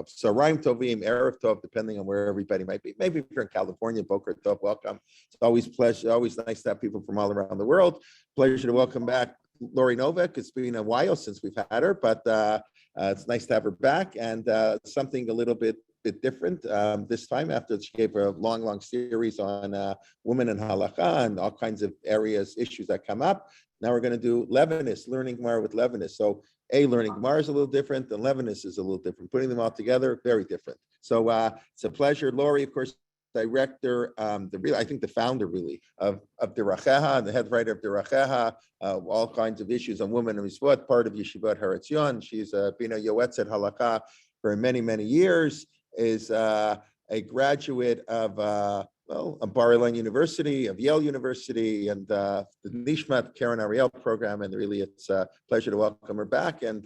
So Raim Tovim, Erev Tov, depending on where everybody might be. Maybe if you're in California, Boker Tov, welcome. It's always nice to have people from all around the world. Pleasure to welcome back Laurie Novick. It's been a while since we've had her, but it's nice to have her back, and something a little bit different this time after she gave a long series on women and Halacha and all kinds of issues that come up. Now we're going to do Levinas, learning Gemara with Levinas. So learning Gemara is a little different, and Levinas is a little different. Putting them all together, very different. So it's a pleasure. Laurie, of course, director, I think the founder really of Deracheha, the head writer of Deracheha, all kinds of issues on women and mitzvot, part of Yeshivat Har Etzion. She's been a Yoetzet Halacha for many years, is a graduate of Bar Ilan University, of Yale University, and the Nishmat Karen Ariel program. And really, it's a pleasure to welcome her back. And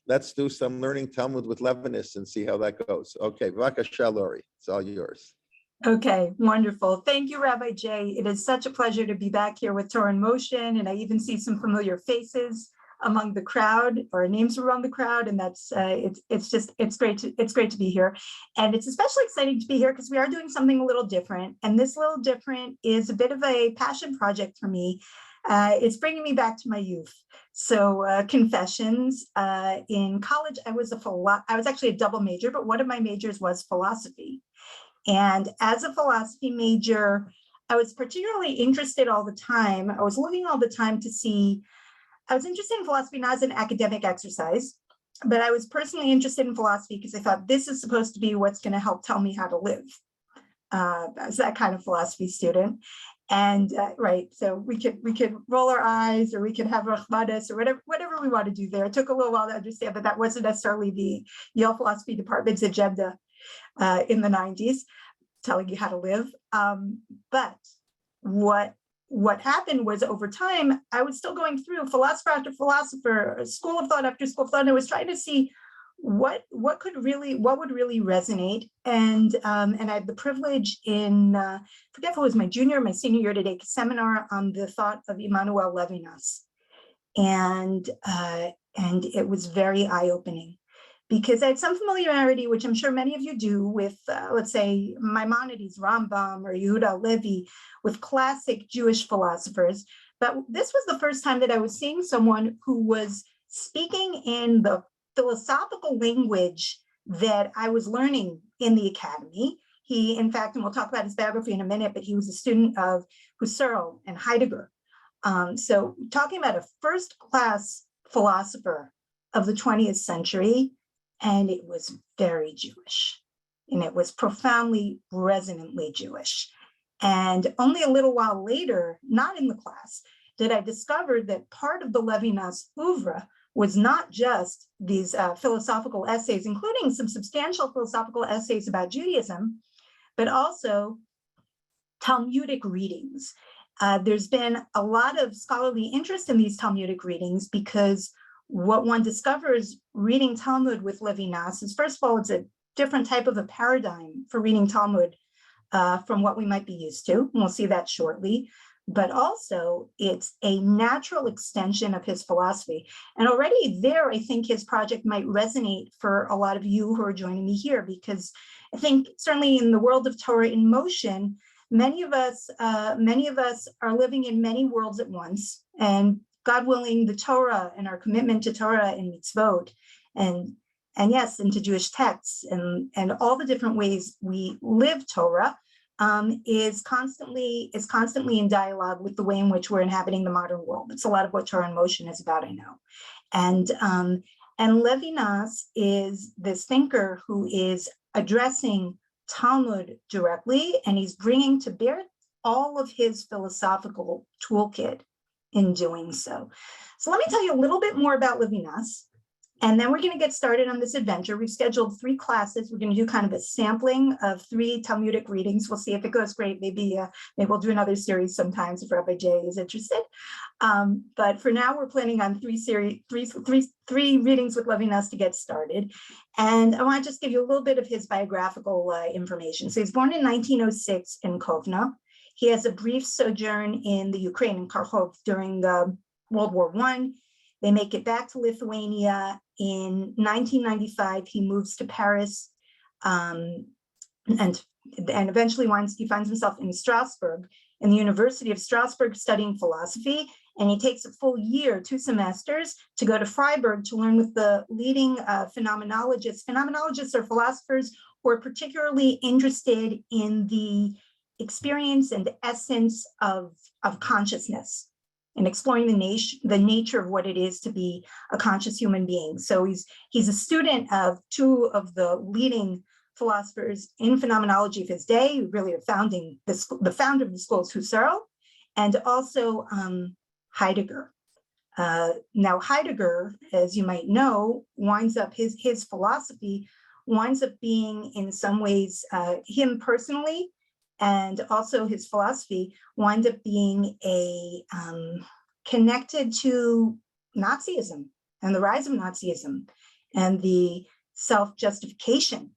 let's do some learning Talmud with Levinas and see how that goes. Okay, B'vakasha, Laurie, it's all yours. Okay, wonderful. Thank you, Rabbi Jay. It is such a pleasure to be back here with Torah in Motion, and I even see some familiar faces among the crowd, or names around the crowd, and that's it's great to be here. And it's especially exciting to be here because we are doing something a little different, and this little different is a bit of a passion project for me. It's bringing me back to my youth. So confessions. In college, I was actually a double major, but one of my majors was philosophy. And as a philosophy major, I was particularly interested all the time. I was looking all the time to see. I was interested in philosophy not as an academic exercise, but I was personally interested in philosophy because I thought this is supposed to be what's going to help tell me how to live. I was that kind of philosophy student. And right, so we could roll our eyes, or we could have rachmanis, or whatever we want to do there. It took a little while to understand that wasn't necessarily the Yale philosophy department's agenda in the 90s, telling you how to live. But what happened was, over time, I was still going through philosopher after philosopher, school of thought after school of thought, and I was trying to see what would really resonate. And I had the privilege in, I forget if it was my junior or my senior year, to take a seminar on the thought of Immanuel Levinas. And it was very eye-opening, because I had some familiarity, which I'm sure many of you do, with, let's say, Maimonides, Rambam, or Yehuda Levi, with classic Jewish philosophers. But this was the first time that I was seeing someone who was speaking in the philosophical language that I was learning in the academy. He, in fact, and we'll talk about his biography in a minute, but he was a student of Husserl and Heidegger. So talking about a first-class philosopher of the 20th century, and it was very Jewish, and it was profoundly, resonantly Jewish. And only a little while later, not in the class, did I discover that part of the Levinas oeuvre was not just these philosophical essays, including some substantial philosophical essays about Judaism, but also Talmudic readings. There's been a lot of scholarly interest in these Talmudic readings, because what one discovers reading Talmud with Levinas is, first of all, it's a different type of a paradigm for reading Talmud from what we might be used to, and we'll see that shortly. But also, it's a natural extension of his philosophy. And already there, I think his project might resonate for a lot of you who are joining me here, because I think certainly in the world of Torah in motion, many of us are living in many worlds at once. And God willing, the Torah and our commitment to Torah and mitzvot, and yes, into Jewish texts, and all the different ways we live Torah, is constantly in dialogue with the way in which we're inhabiting the modern world. It's a lot of what Torah in Motion is about, I know. And Levinas is this thinker who is addressing Talmud directly, and he's bringing to bear all of his philosophical toolkit in doing so. So let me tell you a little bit more about Levinas, and then we're going to get started on this adventure. We've scheduled 3 classes. We're going to do kind of a sampling of 3 Talmudic readings. We'll see if it goes great. Maybe we'll do another series sometimes if Rabbi Jay is interested. But for now, we're planning on 3 readings with Levinas to get started. And I want to just give you a little bit of his biographical information. So he's born in 1906 in Kovna. He has a brief sojourn in the Ukraine, in Kharkov, during World War I. They make it back to Lithuania. In 1995, he moves to Paris and eventually he finds himself in Strasbourg, in the University of Strasbourg, studying philosophy. And he takes a full year, 2 semesters, to go to Freiburg to learn with the leading phenomenologists. Phenomenologists are philosophers who are particularly interested in the experience and essence of consciousness and exploring the nature of what it is to be a conscious human being. So he's a student of 2 of the leading philosophers in phenomenology of his day, who really are the founder of the school is Husserl, and also Heidegger. Now Heidegger, as you might know, winds up his philosophy winds up being in some ways him personally, and also his philosophy winds up being connected to Nazism and the rise of Nazism and the self-justification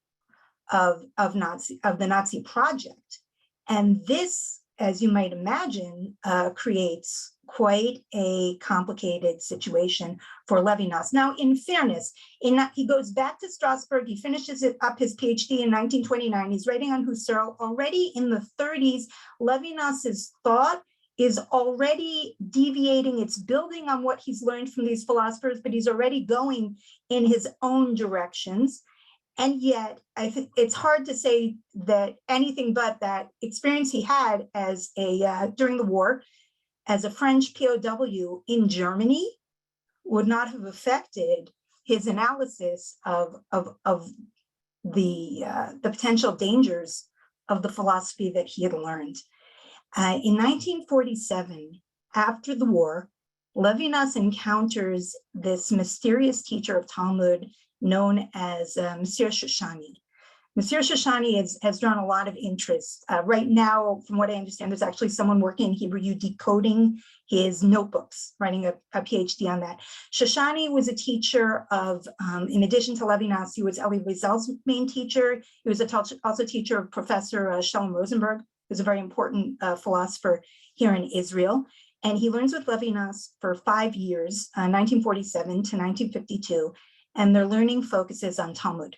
of the Nazi project. And this, as you might imagine, creates quite a complicated situation for Levinas. Now, in fairness, he goes back to Strasbourg, he finishes up his PhD in 1929, he's writing on Husserl. Already in the 30s, Levinas's thought is already deviating, it's building on what he's learned from these philosophers, but he's already going in his own directions. And yet, I think it's hard to say that anything but that experience he had as during the war as a French POW in Germany would not have affected his analysis of the potential dangers of the philosophy that he had learned. In 1947, after the war, Levinas encounters this mysterious teacher of Talmud known as Monsieur Shoshani. Monsieur Shoshani has drawn a lot of interest. Right now, from what I understand, there's actually someone working in Hebrew decoding his notebooks, writing a PhD on that. Shoshani was a teacher of, in addition to Levinas, he was Elie Wiesel's main teacher. He was also teacher of Professor Shalom Rosenberg, who's a very important philosopher here in Israel. And he learns with Levinas for 5 years, 1947 to 1952, and their learning focuses on Talmud.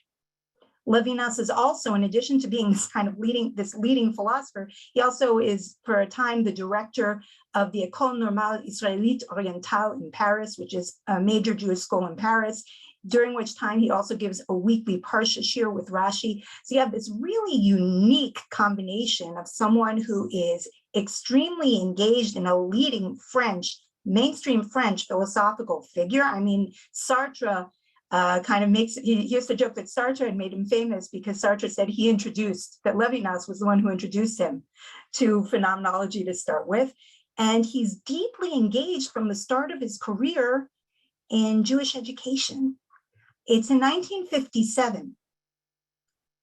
Levinas is also, in addition to being this kind of leading philosopher, he also is, for a time, the director of the École Normale Israélite Orientale in Paris, which is a major Jewish school in Paris, during which time he also gives a weekly Parsha Shir with Rashi. So you have this really unique combination of someone who is extremely engaged in a leading mainstream French philosophical figure. I mean, Sartre he used to joke that Sartre had made him famous because Sartre said that Levinas was the one who introduced him to phenomenology to start with. And he's deeply engaged from the start of his career in Jewish education. It's in 1957,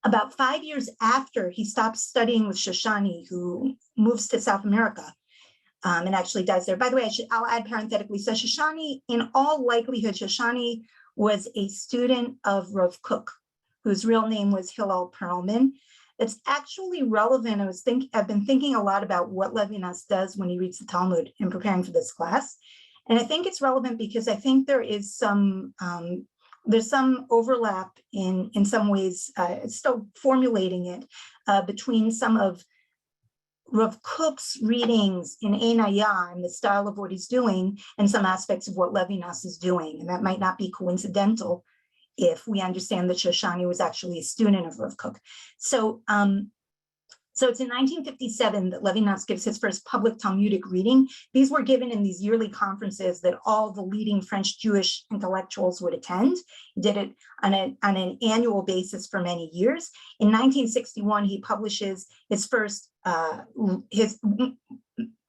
about 5 years after he stops studying with Shoshani, who moves to South America and actually dies there. By the way, I'll add parenthetically, so Shoshani, in all likelihood, Shoshani was a student of Rav Kook, whose real name was Hillel Perlman. It's actually relevant. I've been thinking a lot about what Levinas does when he reads the Talmud in preparing for this class. And I think it's relevant because I think there is there's some overlap in some ways, still formulating it, between some of Rav Kook's readings in Ein Hayah and the style of what he's doing and some aspects of what Levinas is doing. And that might not be coincidental if we understand that Shoshani was actually a student of Rav Kook. So it's in 1957 that Levinas gives his first public Talmudic reading. These were given in these yearly conferences that all the leading French Jewish intellectuals would attend. He did it on an annual basis for many years. In 1961, he publishes his first,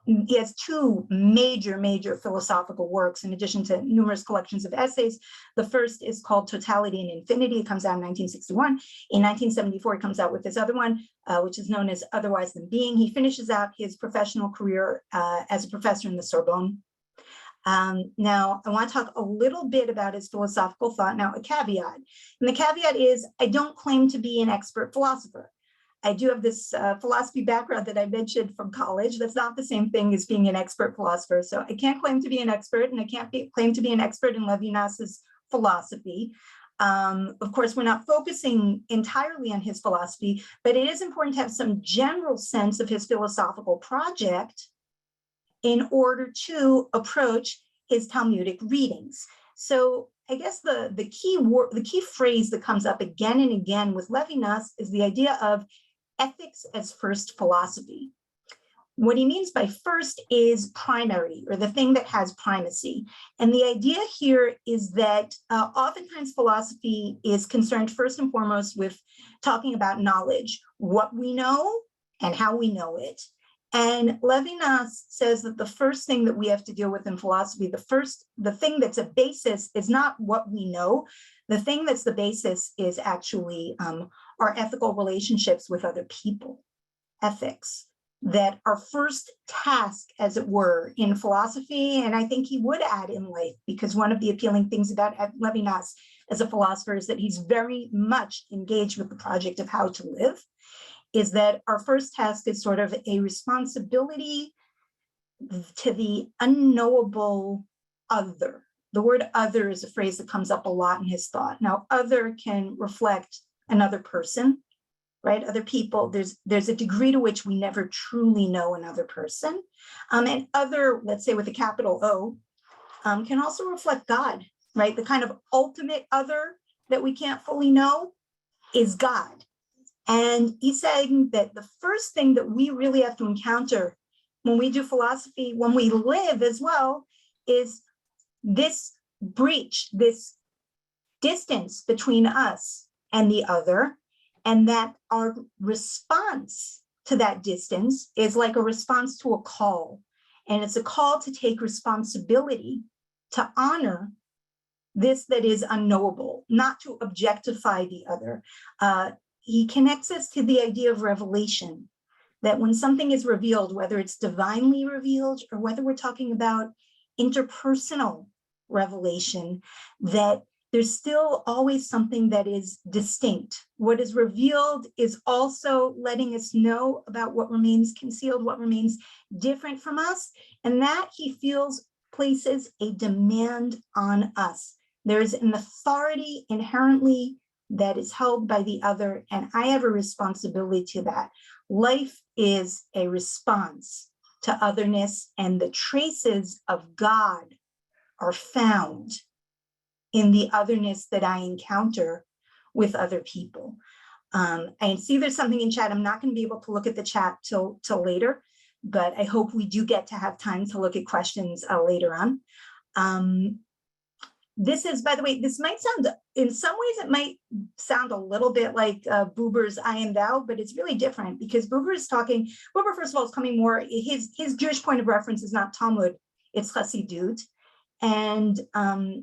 he has 2 major philosophical works in addition to numerous collections of essays. The first is called Totality and Infinity. It comes out in 1961. In 1974, he comes out with this other one, which is known as Otherwise Than Being. He finishes out his professional career as a professor in the Sorbonne. Now, I want to talk a little bit about his philosophical thought. Now, a caveat. And the caveat is, I don't claim to be an expert philosopher. I do have this philosophy background that I mentioned from college. That's not the same thing as being an expert philosopher. So I can't claim to be an expert, and I can't claim to be an expert in Levinas's philosophy. Of course, we're not focusing entirely on his philosophy, but it is important to have some general sense of his philosophical project in order to approach his Talmudic readings. So I guess the key phrase that comes up again and again with Levinas is the idea of ethics as first philosophy. What he means by first is primary, or the thing that has primacy. And the idea here is that oftentimes philosophy is concerned first and foremost with talking about knowledge, what we know and how we know it. And Levinas says that the first thing that we have to deal with in philosophy, the thing that's a basis is not what we know. The thing that's the basis is actually our ethical relationships with other people, ethics, that our first task, as it were, in philosophy, and I think he would add in life, because one of the appealing things about Levinas as a philosopher is that he's very much engaged with the project of how to live, is that our first task is sort of a responsibility to the unknowable other. The word other is a phrase that comes up a lot in his thought. Now, other can reflect another person, right? Other people, there's a degree to which we never truly know another person. And other, let's say with a capital O, can also reflect God, right? The kind of ultimate other that we can't fully know is God. And he's saying that the first thing that we really have to encounter when we do philosophy, when we live as well, is this breach, this distance between us and the other, and that our response to that distance is like a response to a call. And it's a call to take responsibility, to honor this that is unknowable, not to objectify the other. He connects us to the idea of revelation, that when something is revealed, whether it's divinely revealed or whether we're talking about interpersonal revelation, that there's still always something that is distinct. What is revealed is also letting us know about what remains concealed, what remains different from us, and that he feels places a demand on us. There is an authority inherently that is held by the other, and I have a responsibility to that. Life is a response to otherness, and the traces of God are found in the otherness that I encounter with other people. I see there's something in chat. I'm not going to be able to look at the chat till later, but I hope we do get to have time to look at questions later on. This is, by the way, this might sound, in some ways it might sound a little bit like Buber's I Am Thou, but it's really different, because Buber is talking, Buber, first of all, is coming more, his Jewish point of reference is not Talmud, it's Chassidut. And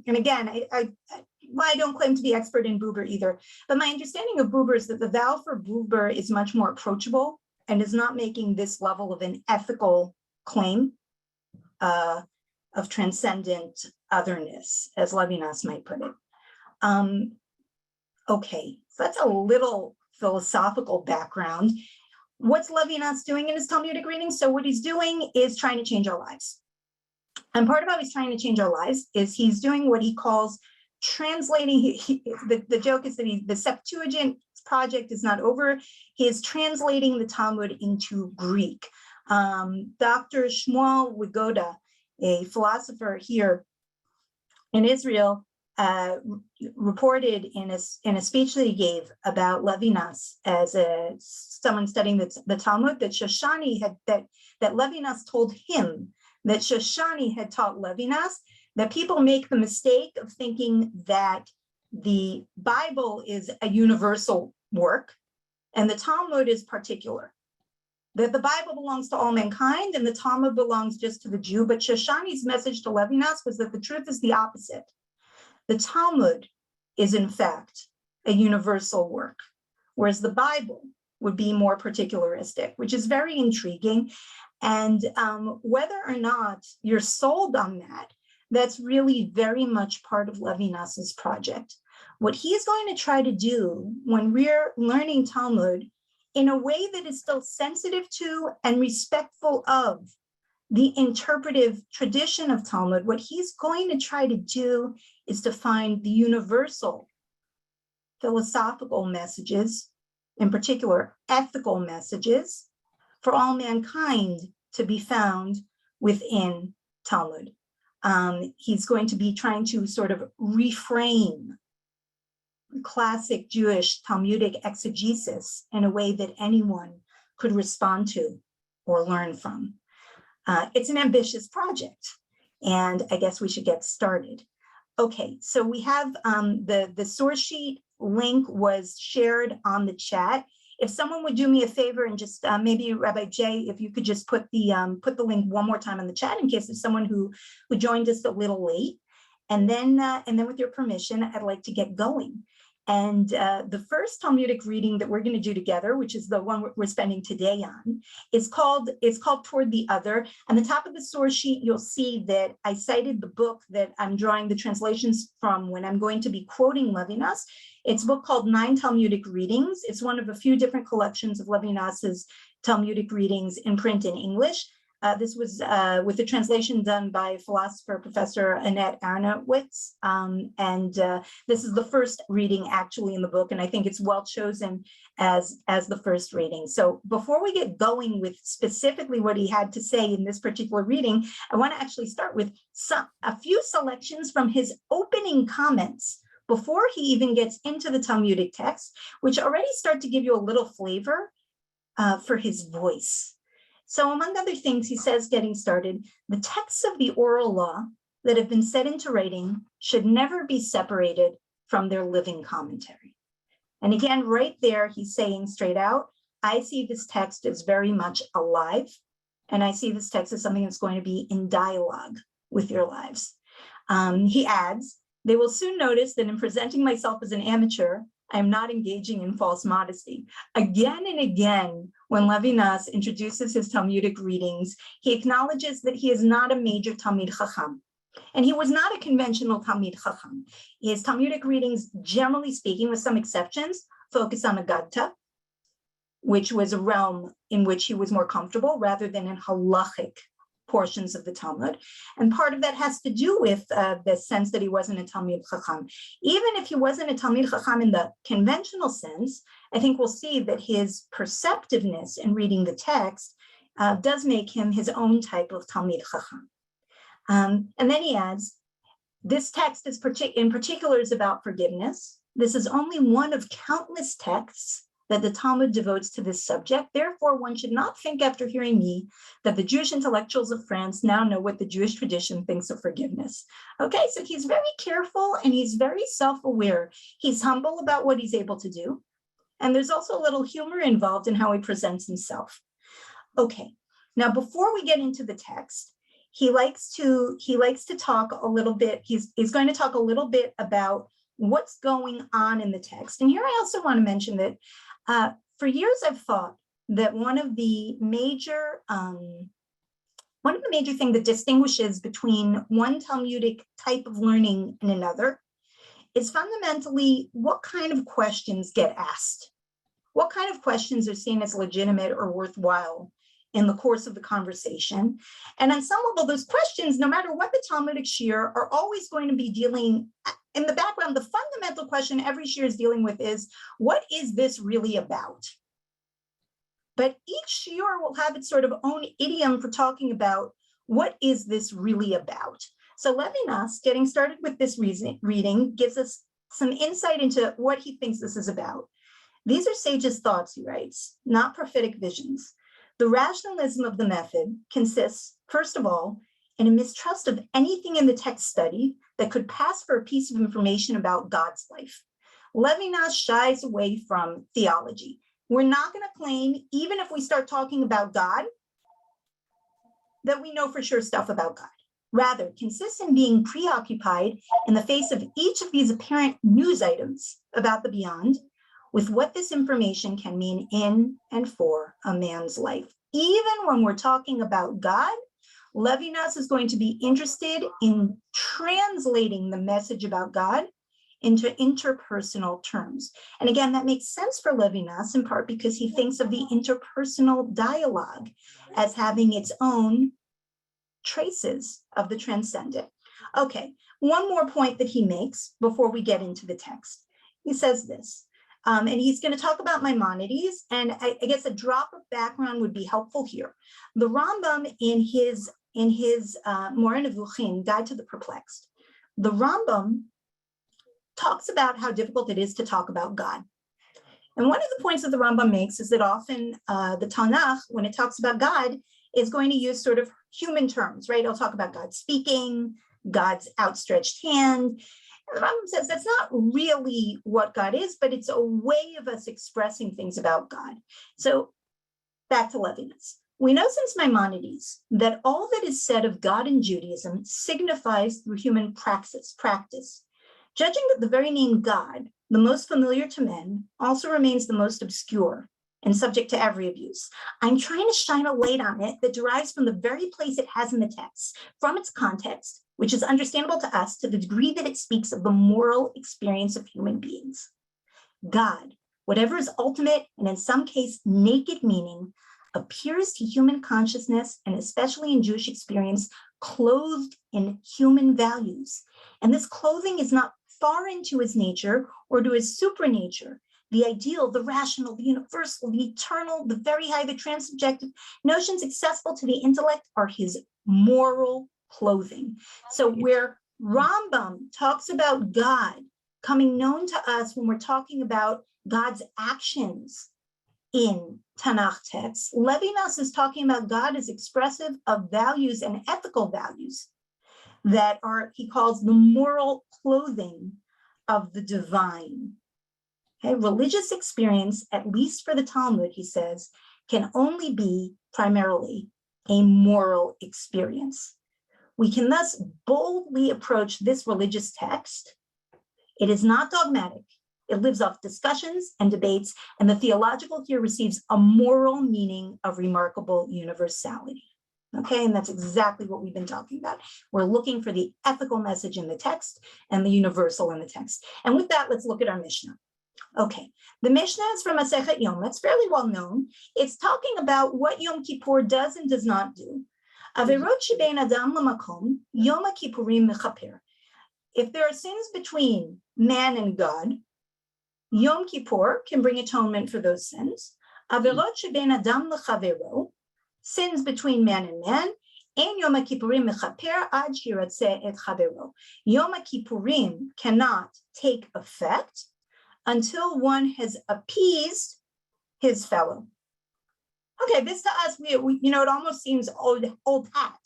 again, I don't claim to be expert in Buber either, but my understanding of Buber is that the vow for Buber is much more approachable and is not making this level of an ethical claim of transcendent otherness, as Levinas might put it. Okay, so that's a little philosophical background. What's Levinas doing in his Talmudic reading? So what he's doing is trying to change our lives. And part of how he's trying to change our lives is he's doing what he calls translating. The joke is that the Septuagint project is not over. He is translating the Talmud into Greek. Dr. Shmuel Wigoda, a philosopher here in Israel, reported in a speech that he gave about Levinas as someone studying the Talmud, that Shoshani that Levinas told him that Shoshani had taught Levinas that people make the mistake of thinking that the Bible is a universal work and the Talmud is particular. That the Bible belongs to all mankind and the Talmud belongs just to the Jew. But Shoshani's message to Levinas was that the truth is the opposite. The Talmud is, in fact, a universal work, whereas the Bible would be more particularistic, which is very intriguing. And whether or not you're sold on that, that's really very much part of Levinas's project. What he's going to try to do when we're learning Talmud in a way that is still sensitive to and respectful of the interpretive tradition of Talmud, what he's going to try to do is to find the universal philosophical messages, in particular ethical messages, for all mankind to be found within Talmud. He's going to be trying to sort of reframe classic Jewish Talmudic exegesis in a way that anyone could respond to or learn from. It's an ambitious project, and I guess we should get started. Okay, so we have the source sheet link was shared on the chat. If someone would do me a favor and just maybe Rabbi Jay, if you could just put the link one more time in the chat in case there's someone who joined us a little late, and then with your permission, I'd like to get going. And the first Talmudic reading that we're going to do together, which is the one we're spending today on, is called Toward the Other. On the top of the source sheet, you'll see that I cited the book that I'm drawing the translations from when I'm going to be quoting Levinas. It's a book called 9 Talmudic Readings. It's one of a few different collections of Levinas's Talmudic readings in print in English. This was with a translation done by philosopher Professor Annette Arnowitz, and this is the first reading actually in the book, and I think it's well chosen as the first reading. So before we get going with specifically what he had to say in this particular reading, I want to actually start with a few selections from his opening comments before he even gets into the Talmudic text, which already start to give you a little flavor for his voice. So among other things, he says, getting started, the texts of the oral law that have been set into writing should never be separated from their living commentary. And again, right there, he's saying straight out, I see this text as very much alive, and I see this text as something that's going to be in dialogue with your lives. He adds, they will soon notice that in presenting myself as an amateur, I am not engaging in false modesty. Again and again, when Levinas introduces his Talmudic readings, he acknowledges that he is not a major Talmid Chacham, and he was not a conventional Talmid Chacham. His Talmudic readings, generally speaking, with some exceptions, focus on Agadta, which was a realm in which he was more comfortable, rather than in halachic portions of the Talmud. And part of that has to do with the sense that he wasn't a Talmid Chacham. Even if he wasn't a Talmid Chacham in the conventional sense, I think we'll see that his perceptiveness in reading the text does make him his own type of Talmid Chacham. And then he adds, this text is in particular is about forgiveness. This is only one of countless texts that the Talmud devotes to this subject. Therefore, one should not think after hearing me that the Jewish intellectuals of France now know what the Jewish tradition thinks of forgiveness. Okay, so he's very careful and he's very self-aware. He's humble about what he's able to do. And there's also a little humor involved in how he presents himself. Okay, now before we get into the text, he likes to talk a little bit, he's going to talk a little bit about what's going on in the text. And here I also want to mention that for years I've thought that one of the major things that distinguishes between one Talmudic type of learning and another is fundamentally what kind of questions get asked. What kind of questions are seen as legitimate or worthwhile in the course of the conversation. And on some level, those questions, no matter what the Talmudic shiur, are always going to be dealing, in the background, the fundamental question every shiur is dealing with is, what is this really about? But each shiur will have its sort of own idiom for talking about what is this really about. So Levinas, getting started with this reading, gives us some insight into what he thinks this is about. These are sages' thoughts, he writes, not prophetic visions. The rationalism of the method consists, first of all, in a mistrust of anything in the text study that could pass for a piece of information about God's life. Levinas shies away from theology. We're not going to claim, even if we start talking about God, that we know for sure stuff about God. Rather, consists in being preoccupied in the face of each of these apparent news items about the beyond, with what this information can mean in and for a man's life. Even when we're talking about God, Levinas is going to be interested in translating the message about God into interpersonal terms. And again, that makes sense for Levinas in part because he thinks of the interpersonal dialogue as having its own traces of the transcendent. Okay, one more point that he makes before we get into the text he says this, and he's going to talk about Maimonides, and I guess a drop of background would be helpful here. The Rambam in his Moreh Nevuchim, Guide to the Perplexed, the Rambam talks about how difficult it is to talk about God. And one of the points that the Rambam makes is that often the Tanakh, when it talks about God, is going to use sort of human terms, right? It'll talk about God speaking, God's outstretched hand. And the Rambam says that's not really what God is, but it's a way of us expressing things about God. So back to Levinas. We know since Maimonides that all that is said of God in Judaism signifies through human practice. Judging that the very name God, the most familiar to men, also remains the most obscure and subject to every abuse. I'm trying to shine a light on it that derives from the very place it has in the text, from its context, which is understandable to us to the degree that it speaks of the moral experience of human beings. God, whatever is ultimate and in some case naked meaning, appears to human consciousness and especially in Jewish experience, clothed in human values. And this clothing is not foreign to his nature or to his supranature. The ideal, the rational, the universal, the eternal, the very high, the transsubjective notions accessible to the intellect are his moral clothing. So where Rambam talks about God coming known to us when we're talking about God's actions in Tanakh texts, Levinas is talking about God as expressive of values and ethical values that are, he calls the moral clothing of the divine. Okay, religious experience, at least for the Talmud, he says, can only be primarily a moral experience. We can thus boldly approach this religious text. It is not dogmatic. It lives off discussions and debates, and the theological here receives a moral meaning of remarkable universality. Okay, and that's exactly what we've been talking about. We're looking for the ethical message in the text and the universal in the text. And with that, let's look at our Mishnah. Okay, the Mishnah is from Masechet Yom. It's fairly well known. It's talking about what Yom Kippur does and does not do. Averot shebein adam lamakom, Yom Kippurim mechaper. If there are sins between man and God, Yom Kippur can bring atonement for those sins. Averot shebein adam lechavero, sins between man and man, ein Yom Kippurim mechaper ad shiratzeh et chavero. Yom Kippurim cannot take effect until one has appeased his fellow. Okay, this to us, we it almost seems old hat,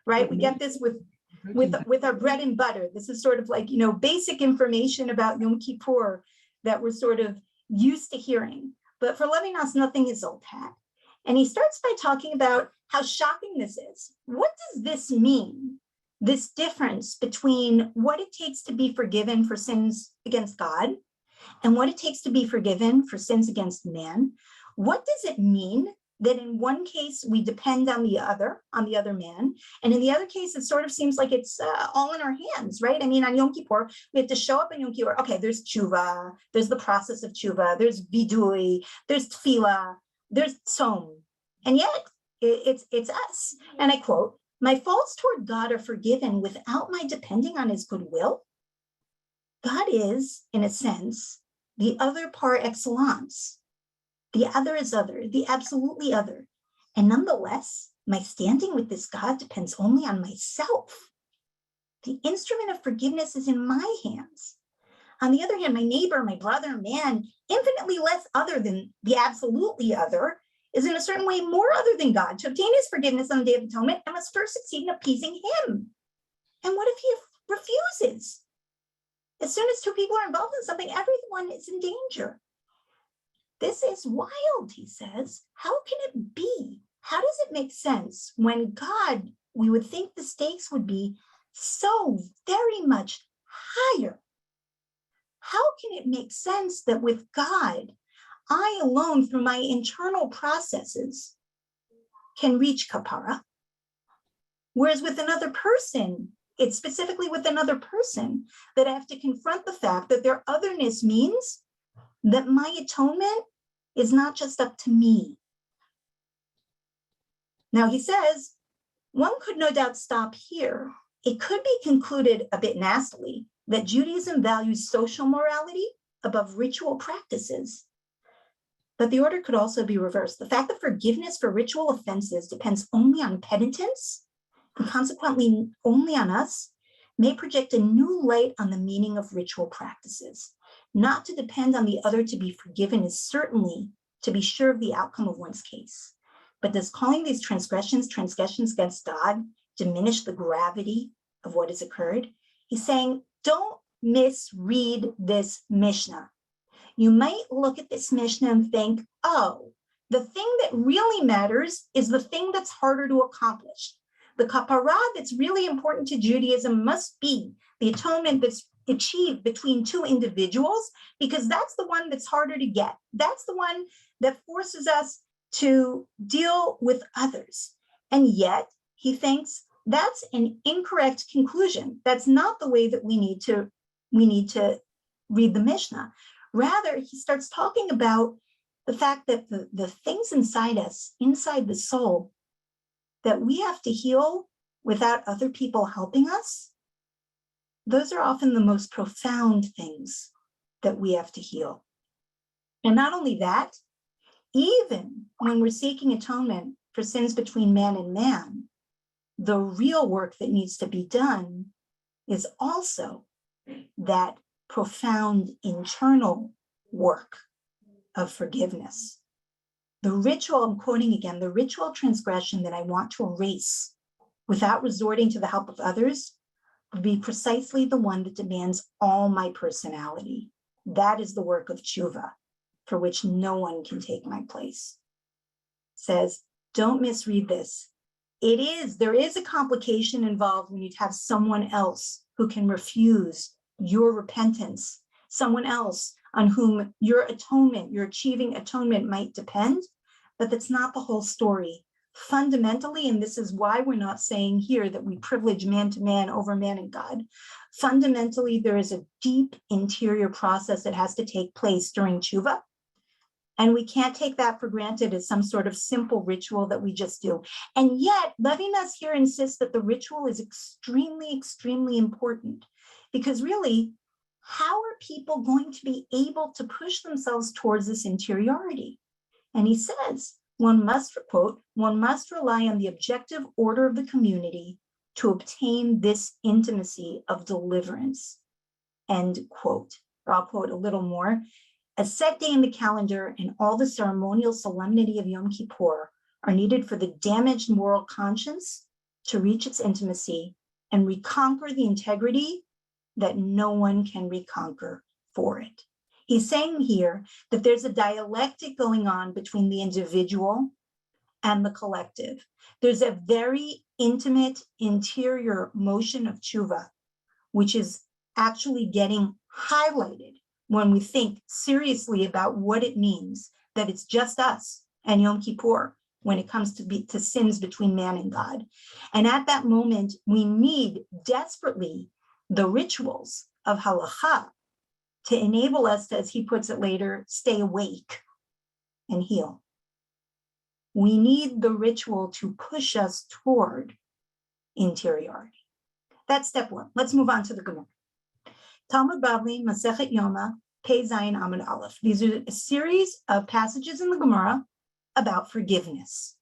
right? We get this with our bread and butter. This is sort of like, basic information about Yom Kippur that we're sort of used to hearing. But for Levinas, nothing is old hat. And he starts by talking about how shocking this is. What does this mean? This difference between what it takes to be forgiven for sins against God and what it takes to be forgiven for sins against man. What does it mean that in one case we depend on the other man, and in the other case it sort of seems like it's all in our hands, right? I mean, on Yom Kippur we have to show up on Yom Kippur. Okay, there's tshuva, there's the process of tshuva, there's vidui, there's tefillah, there's tzom, and yet it's us. And I quote, "My faults toward God are forgiven without my depending on his goodwill." God is, in a sense, the other par excellence. The other is other, the absolutely other. And nonetheless, my standing with this God depends only on myself. The instrument of forgiveness is in my hands. On the other hand, my neighbor, my brother, man, infinitely less other than the absolutely other, is in a certain way more other than God. To obtain his forgiveness on the Day of Atonement, I must first succeed in appeasing him. And what if he refuses? As soon as two people are involved in something, everyone is in danger. This is wild, he says. How can it be? How does it make sense when God, we would think the stakes would be so very much higher? How can it make sense that with God, I alone, through my internal processes, can reach kapara? Whereas with another person, it's specifically with another person that I have to confront the fact that their otherness means that my atonement is not just up to me. Now he says, one could no doubt stop here. It could be concluded a bit nastily that Judaism values social morality above ritual practices. But the order could also be reversed. The fact that forgiveness for ritual offenses depends only on penitence, and consequently only on us, may project a new light on the meaning of ritual practices. Not to depend on the other to be forgiven is certainly to be sure of the outcome of one's case. But does calling these transgressions against God, diminish the gravity of what has occurred? He's saying, don't misread this Mishnah. You might look at this Mishnah and think, oh, the thing that really matters is the thing that's harder to accomplish. The kapara that's really important to Judaism must be the atonement that's achieved between two individuals, because that's the one that's harder to get. That's the one that forces us to deal with others. And yet, he thinks that's an incorrect conclusion. That's not the way that we need to read the Mishnah. Rather, he starts talking about the fact that the things inside us, inside the soul, that we have to heal without other people helping us, those are often the most profound things that we have to heal. And not only that, even when we're seeking atonement for sins between man and man, the real work that needs to be done is also that profound internal work of forgiveness. The ritual, I'm quoting again, the ritual transgression that I want to erase without resorting to the help of others would be precisely the one that demands all my personality. That is the work of tshuva, for which no one can take my place. Says, don't misread this. There is a complication involved when you have someone else who can refuse your repentance, someone else on whom your atonement, your achieving atonement might depend, but that's not the whole story. Fundamentally, and this is why we're not saying here that we privilege man to man over man and God. Fundamentally, there is a deep interior process that has to take place during tshuva. And we can't take that for granted as some sort of simple ritual that we just do. And yet, Levinas here insists that the ritual is extremely, extremely important, because really, how are people going to be able to push themselves towards this interiority? And he says, one must, quote, one must rely on the objective order of the community to obtain this intimacy of deliverance, end quote. Or I'll quote a little more. A set day in the calendar and all the ceremonial solemnity of Yom Kippur are needed for the damaged moral conscience to reach its intimacy and reconquer the integrity that no one can reconquer for it. He's saying here that there's a dialectic going on between the individual and the collective. There's a very intimate interior motion of tshuva, which is actually getting highlighted when we think seriously about what it means that it's just us and Yom Kippur when it comes to sins between man and God. And at that moment, we need desperately the rituals of Halacha to enable us to, as he puts it later, stay awake and heal. We need the ritual to push us toward interiority. That's step one. Let's move on to the Gemara. Talmud Bavli, Masechet Yoma, Pei Zayin Amud Aleph. These are a series of passages in the Gemara about forgiveness.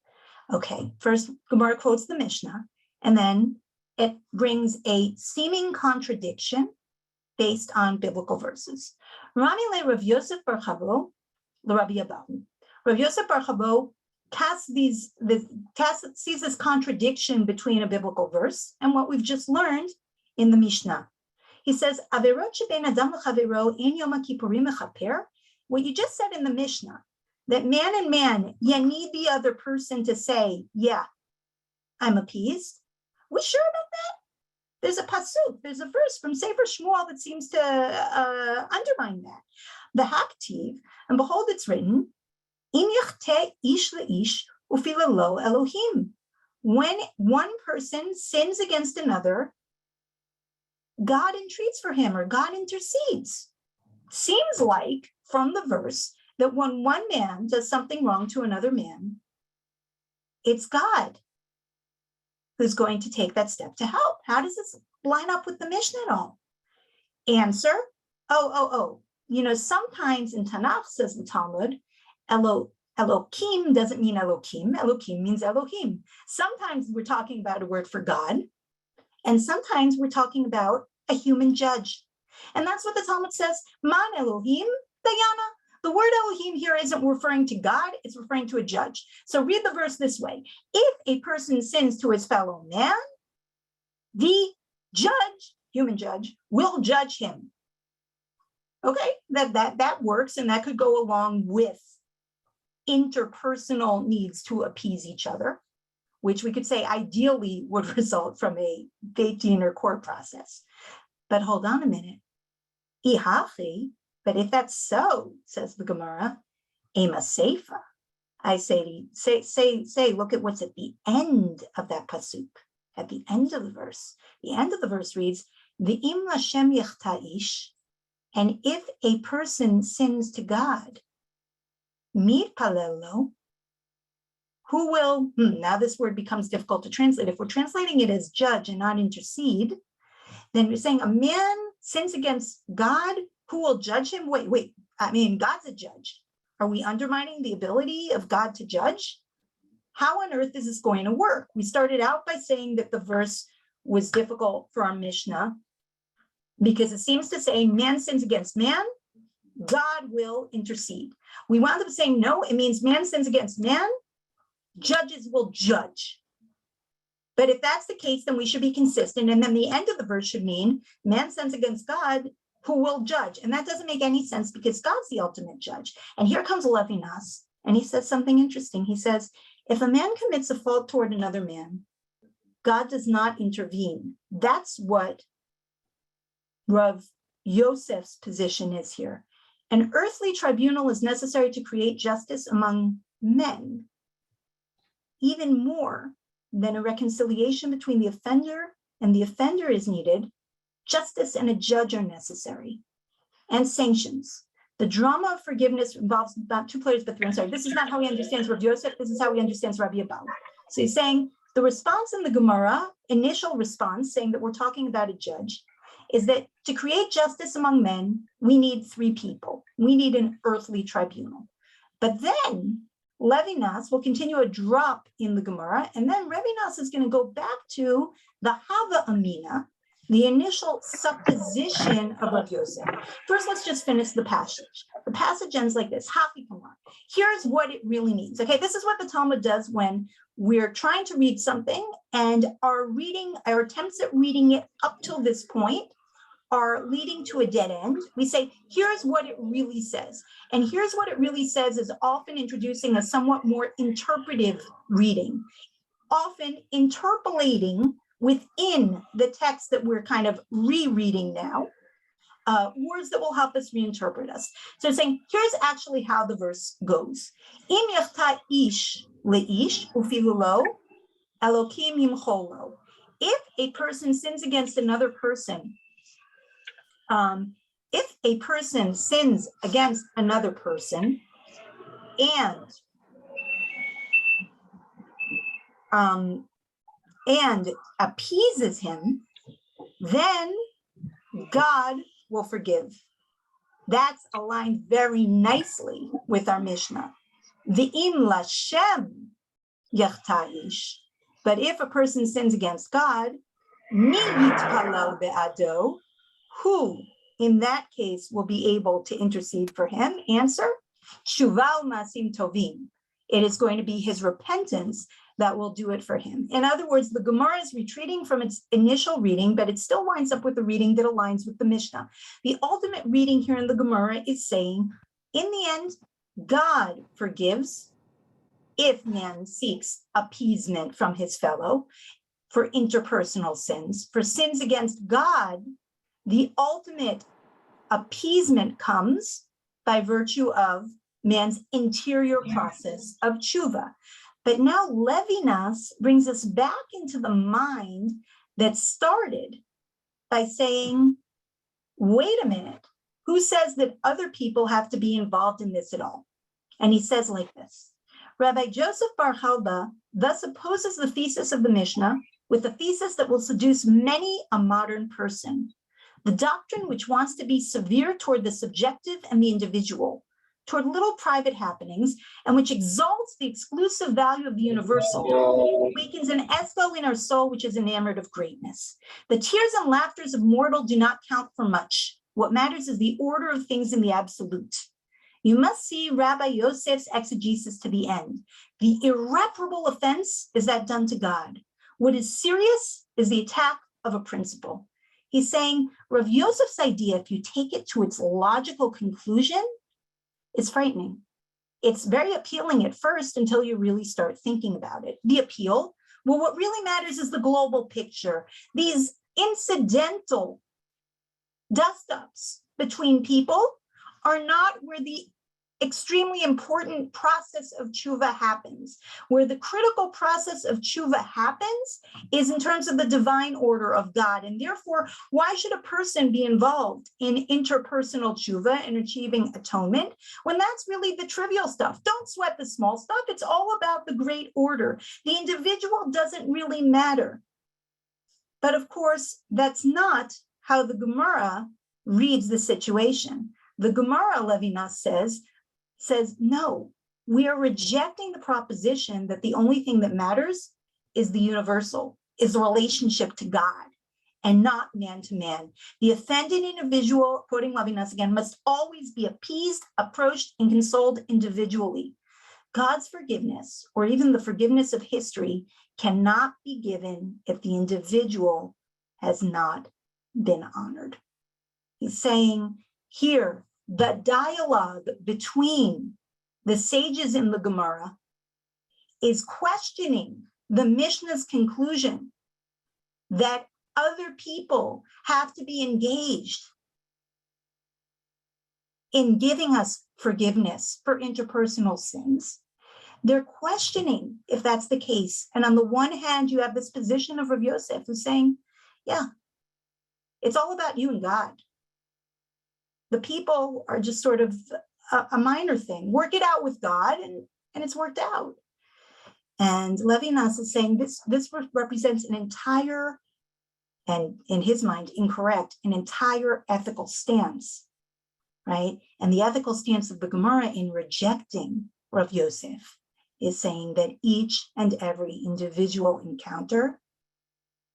Okay, first Gemara quotes the Mishnah, and then it brings a seeming contradiction based on biblical verses. Rami le Rav Yosef bar Chavo, Rabbi Abahu. Rav Yosef bar Chavo sees this contradiction between a biblical verse and what we've just learned in the Mishnah. He says, Averot shebein adam lechavero ein Yom Kippurim mechaper. What you just said in the Mishnah, that man and man, you need the other person to say, yeah, I'm appeased. We sure about that? There's a pasuk, there's a verse from Sefer Shmuel that seems to undermine that. The Haktiv, and behold, it's written, Im yachteh ish leish ufila lo Elohim. When one person sins against another, God entreats for him, or God intercedes. Seems like from the verse that when one man does something wrong to another man, it's God who's going to take that step to help. How does this line up with the Mishnah at all? Answer, sometimes in Tanakh, says the Talmud, Elohim doesn't mean Elohim. Elohim means Elohim. Sometimes we're talking about a word for God, and sometimes we're talking about a human judge. And that's what the Talmud says, Man Elohim Dayana. The word Elohim here isn't referring to God, it's referring to a judge. So read the verse this way. If a person sins to his fellow man, the judge, human judge, will judge him. Okay, that works, and that could go along with interpersonal needs to appease each other, which we could say ideally would result from a Beit Din or court process. But hold on a minute. Ihachi, but if that's so, says the Gemara, Ema Seifa, I say, look at what's at the end of that pasuk, at the end of the verse. The end of the verse reads, V'im Lashem Yechtaish, and if a person sins to God, Mitpalelo, who will, now this word becomes difficult to translate. If we're translating it as judge and not intercede, then we're saying a man sins against God, who will judge him? Wait, God's a judge. Are we undermining the ability of God to judge? How on earth is this going to work? We started out by saying that the verse was difficult for our Mishnah because it seems to say man sins against man, God will intercede. We wound up saying, no, it means man sins against man, judges will judge. But if that's the case, then we should be consistent. And then the end of the verse should mean man sins against God, who will judge. And that doesn't make any sense because God's the ultimate judge. And here comes Levinas, and he says something interesting. He says, if a man commits a fault toward another man, God does not intervene. That's what Rav Yosef's position is here. An earthly tribunal is necessary to create justice among men, even more than a reconciliation between the offender and the offender is needed. Justice and a judge are necessary, and sanctions. The drama of forgiveness involves not two players, but three. I'm sorry, this is not how he understands Rav Yosef, this is how he understands Rabbi Abba. So he's saying the response in the Gemara, initial response, saying that we're talking about a judge, is that to create justice among men, we need three people. We need an earthly tribunal. But then Levinas will continue a drop in the Gemara, and then Levinas is going to go back to the Hava Amina, the initial supposition of Rav Yosef. First, let's just finish the passage. The passage ends like this, Hafi Kamar. Here's what it really means. Okay, this is what the Talmud does when we're trying to read something and our attempts at reading it up till this point are leading to a dead end. We say, here's what it really says. And here's what it really says is often introducing a somewhat more interpretive reading, often interpolating within the text that we're kind of rereading now, words that will help us reinterpret us. So saying, here's actually how the verse goes. Im yachta ish leish ufilu lo, Elokim yimcholo. If a person sins against another person, and appeases him, then God will forgive. That's aligned very nicely with our Mishnah. V'im lashem yachtaish. But if a person sins against God, mi yitpalel be'ado, who in that case will be able to intercede for him? Answer, shuval masim tovim. It is going to be his repentance that will do it for him. In other words, the Gemara is retreating from its initial reading, but it still winds up with a reading that aligns with the Mishnah. The ultimate reading here in the Gemara is saying, in the end, God forgives if man seeks appeasement from his fellow for interpersonal sins. For sins against God, the ultimate appeasement comes by virtue of man's interior process of tshuva. But now Levinas brings us back into the mind that started by saying, wait a minute, who says that other people have to be involved in this at all? And he says like this, Rabbi Joseph Bar Chalba thus opposes the thesis of the Mishnah with the thesis that will seduce many a modern person. the doctrine which wants to be severe toward the subjective and the individual, toward little private happenings, and which exalts the exclusive value of the universal, wakens an echo in our soul which is enamored of greatness. The tears and laughters of mortal do not count for much. What matters is the order of things in the absolute. You must see Rabbi Yoetzet's exegesis to the end. The irreparable offense is that done to God. What is serious is the attack of a principle. He's saying Rav Yosef's idea, if you take it to its logical conclusion, is frightening. It's very appealing at first until you really start thinking about it. The appeal, well, what really matters is the global picture. These incidental dust-ups between people are not where the extremely important process of tshuva happens. Where the critical process of tshuva happens is in terms of the divine order of God. And therefore, why should a person be involved in interpersonal tshuva and achieving atonement when that's really the trivial stuff? Don't sweat the small stuff. It's all about the great order. The individual doesn't really matter. But of course, that's not how the Gemara reads the situation. The Gemara, Levinas says, no, we are rejecting the proposition that the only thing that matters is the universal, is the relationship to God, and not man to man. The offended individual, quoting Levinas again, must always be appeased, approached, and consoled individually. God's forgiveness, or even the forgiveness of history, cannot be given if the individual has not been honored. He's saying here, the dialogue between the sages in the Gemara is questioning the Mishnah's conclusion that other people have to be engaged in giving us forgiveness for interpersonal sins. They're questioning if that's the case. And on the one hand, you have this position of Rav Yosef who's saying, yeah, it's all about you and God. The people are just sort of a minor thing. Work it out with God, and it's worked out. And Levinas is saying this represents an entire, and in his mind, incorrect, an entire ethical stance, right? And the ethical stance of the Gemara in rejecting Rav Yosef is saying that each and every individual encounter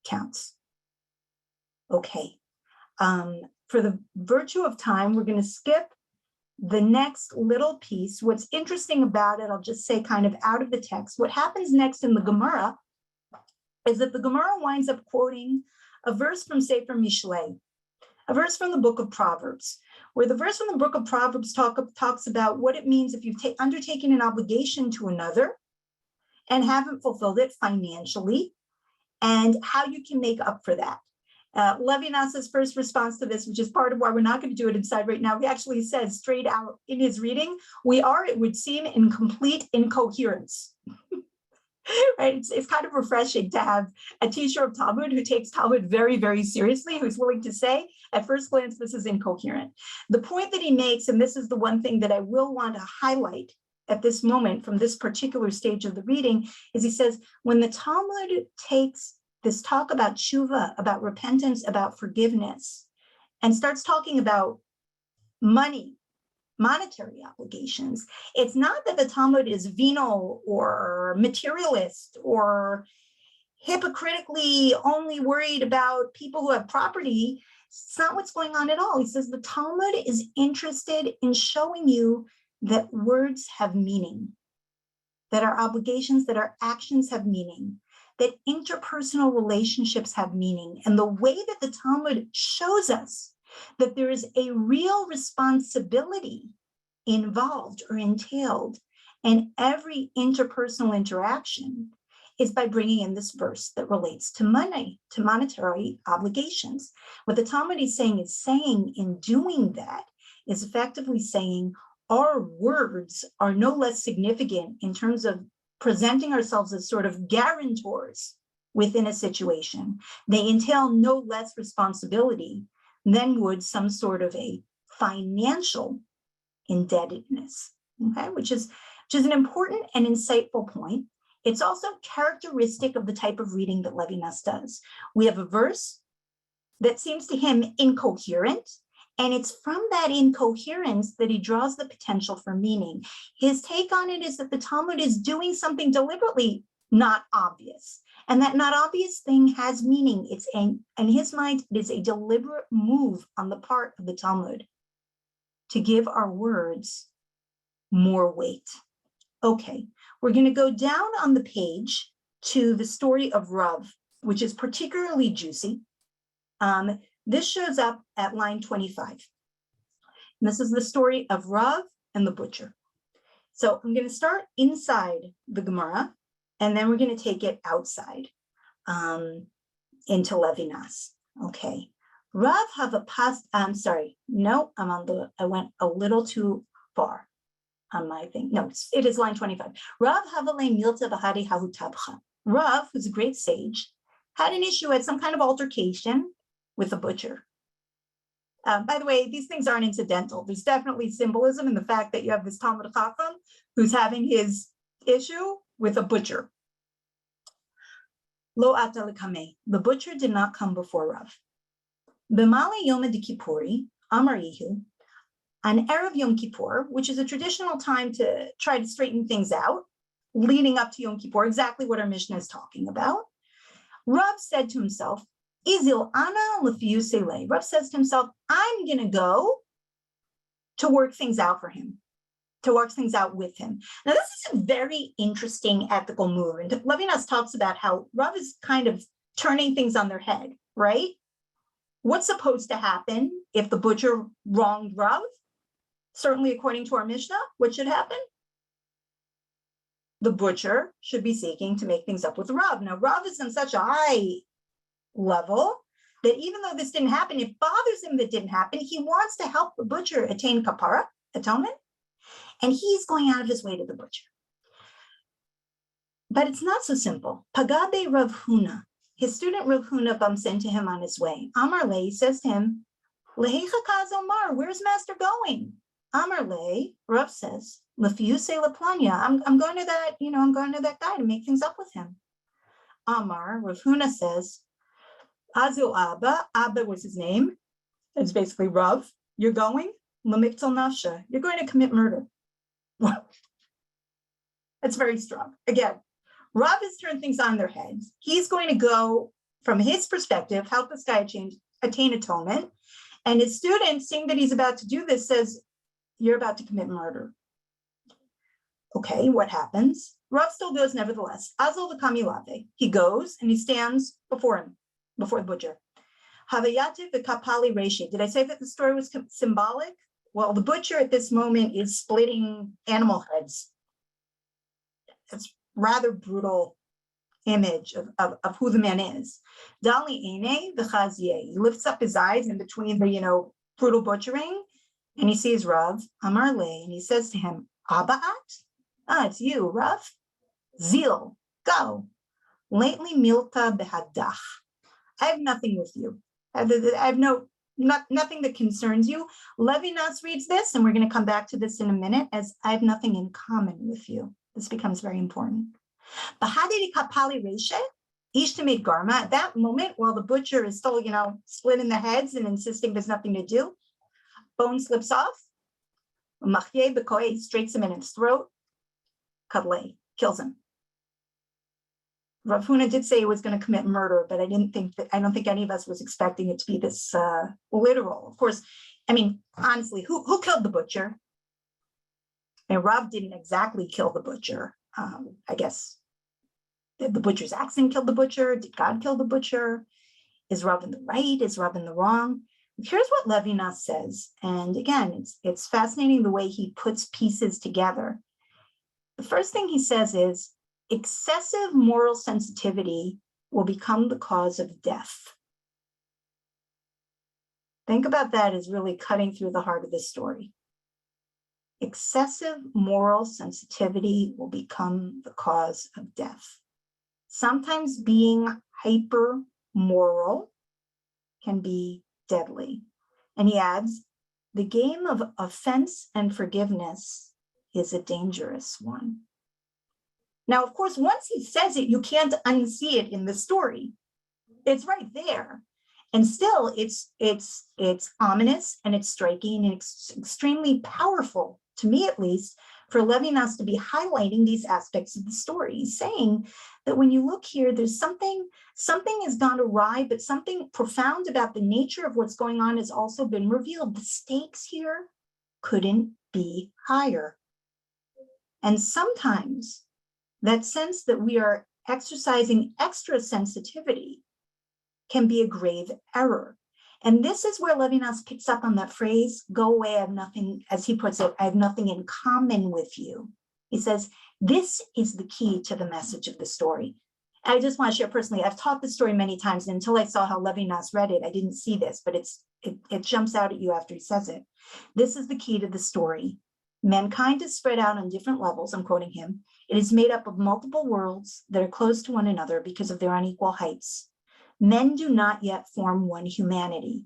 counts. Okay. For the virtue of time, we're going to skip the next little piece. What's interesting about it, I'll just say kind of out of the text, what happens next in the Gemara is that the Gemara winds up quoting a verse from Sefer Mishlei, a verse from the book of Proverbs, where the verse from the book of Proverbs talks about what it means if you've undertaken an obligation to another and haven't fulfilled it financially, and how you can make up for that. Levinas's first response to this, which is part of why we're not going to do it inside right now, he actually says straight out in his reading, we are, it would seem, in complete incoherence. Right? It's kind of refreshing to have a teacher of Talmud who takes Talmud very, very seriously, who's willing to say, at first glance, this is incoherent. The point that he makes, and this is the one thing that I will want to highlight at this moment from this particular stage of the reading, is he says, when the Talmud takes this talk about tshuva, about repentance, about forgiveness, and starts talking about money, monetary obligations, it's not that the Talmud is venal or materialist or hypocritically only worried about people who have property. It's not what's going on at all. He says the Talmud is interested in showing you that words have meaning, that our obligations, that our actions have meaning, that interpersonal relationships have meaning. And the way that the Talmud shows us that there is a real responsibility involved or entailed in every interpersonal interaction is by bringing in this verse that relates to money, to monetary obligations. What the Talmud is saying in doing that is effectively saying our words are no less significant in terms of presenting ourselves as sort of guarantors within a situation. They entail no less responsibility than would some sort of a financial indebtedness, okay? Which is an important and insightful point. It's also characteristic of the type of reading that Levinas does. We have a verse that seems to him incoherent. And it's from that incoherence that he draws the potential for meaning. His take on it is that the Talmud is doing something deliberately not obvious, and that not obvious thing has meaning. In his mind, it is a deliberate move on the part of the Talmud to give our words more weight. Okay, we're going to go down on the page to the story of Rav, which is particularly juicy. This shows up at line 25. And this is the story of Rav and the butcher. So I'm going to start inside the Gemara, and then we're going to take it outside into Levinas. Okay. Rav have a past. I'm sorry. No, I went a little too far on my thing. No, it is line 25. Rav have a milta bahadi hahutabcha. Rav, who's a great sage, had an issue, had some kind of altercation with a butcher. By the way, these things aren't incidental. There's definitely symbolism in the fact that you have this Talmud Chacham who's having his issue with a butcher. Lo ata lekame. The butcher did not come before Rav. B'male Yom Kippuri, Amar Yehu, on Erev Yom Kippur, which is a traditional time to try to straighten things out, leading up to Yom Kippur, exactly what our Mishnah is talking about. Rav said to himself, Izil ana lefiu selei. Rav says to himself, I'm going to go to work things out for him, to work things out with him. Now, this is a very interesting ethical move. And Levinas talks about how Rav is kind of turning things on their head, right? What's supposed to happen if the butcher wronged Rav? Certainly, according to our Mishnah, what should happen? The butcher should be seeking to make things up with Rav. Now, Rav is on such a high level that even though this didn't happen, it bothers him that it didn't happen. He wants to help the butcher attain kapara, atonement, and he's going out of his way to the butcher. But it's not so simple. Pagabe Rav Huna, his student Rav Huna bumps into him on his way. Amar Le says to him, Lehecha kaz Omar, where's master going? Amar Le, Rav says, Lefiuse Laplanya, I'm going to that, I'm going to that guy to make things up with him. Amar, Rav Huna says, Azil Abba was his name. It's basically Rav. You're going, Lamiktal Nafsha. You're going to commit murder. That's very strong. Again, Rav has turned things on their heads. He's going to go, from his perspective, help this guy attain atonement. And his student, seeing that he's about to do this, says, you're about to commit murder. Okay, what happens? Rav still goes nevertheless. Azil the Kamilave. He goes and he stands before him, before the butcher. Havayativ the Kapali Reshi. Did I say that the story was symbolic? Well, the butcher at this moment is splitting animal heads. It's rather brutal image of who the man is. Dali Ene the Chazier. He lifts up his eyes in between the brutal butchering, and he sees Rav Amar Le, and he says to him, Abaat? It's you, Rav. Zil, go. Lately milta behadach. I have nothing with you. I have nothing that concerns you. Levinas reads this, and we're going to come back to this in a minute, as I have nothing in common with you. This becomes very important. Bahadiri kapali reshe, ishtamid garma. At that moment, while the butcher is still, splitting the heads and insisting there's nothing to do, bone slips off. Machye bekoe straights him in his throat. Kadle kills him. Rav Huna did say he was going to commit murder, but I don't think any of us was expecting it to be this literal. Of course, honestly, who killed the butcher? And Rav didn't exactly kill the butcher. I guess did the butcher's accent kill the butcher? Did God kill the butcher? Is Rav in the right? Is Rav in the wrong? Here's what Levinas says. And again, it's fascinating the way he puts pieces together. The first thing he says is, excessive moral sensitivity will become the cause of death. Think about that as really cutting through the heart of this story. Excessive moral sensitivity will become the cause of death. Sometimes being hyper moral can be deadly. And he adds, the game of offense and forgiveness is a dangerous one. Now, of course, once he says it, you can't unsee it in the story. It's right there. And still, it's ominous and it's striking and it's extremely powerful, to me at least, for Levinas to be highlighting these aspects of the story. He's saying that when you look here, there's something has gone awry, but something profound about the nature of what's going on has also been revealed. The stakes here couldn't be higher. And sometimes that sense that we are exercising extra sensitivity can be a grave error. And this is where Levinas picks up on that phrase, go away, I have nothing, as he puts it, I have nothing in common with you. He says, this is the key to the message of the story. I just want to share personally, I've taught this story many times, and until I saw how Levinas read it, I didn't see this, but it jumps out at you after he says it. This is the key to the story. Mankind is spread out on different levels, I'm quoting him. It is made up of multiple worlds that are close to one another because of their unequal heights. Men do not yet form one humanity.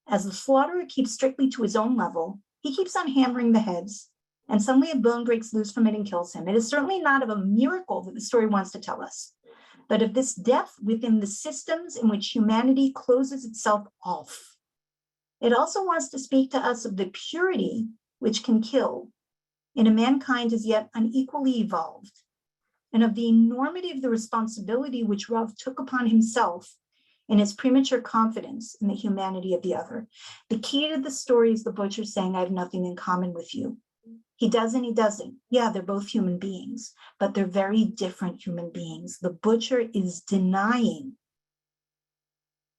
As the slaughterer keeps strictly to his own level, he keeps on hammering the heads, and suddenly a bone breaks loose from it and kills him. It is certainly not of a miracle that the story wants to tell us, but of this depth within the systems in which humanity closes itself off. It also wants to speak to us of the purity which can kill in a mankind as yet unequally evolved, and of the enormity of the responsibility which Rav took upon himself in his premature confidence in the humanity of the other. The key to the story is the butcher saying, I have nothing in common with you. He does and he doesn't. Yeah, they're both human beings, but they're very different human beings. The butcher is denying.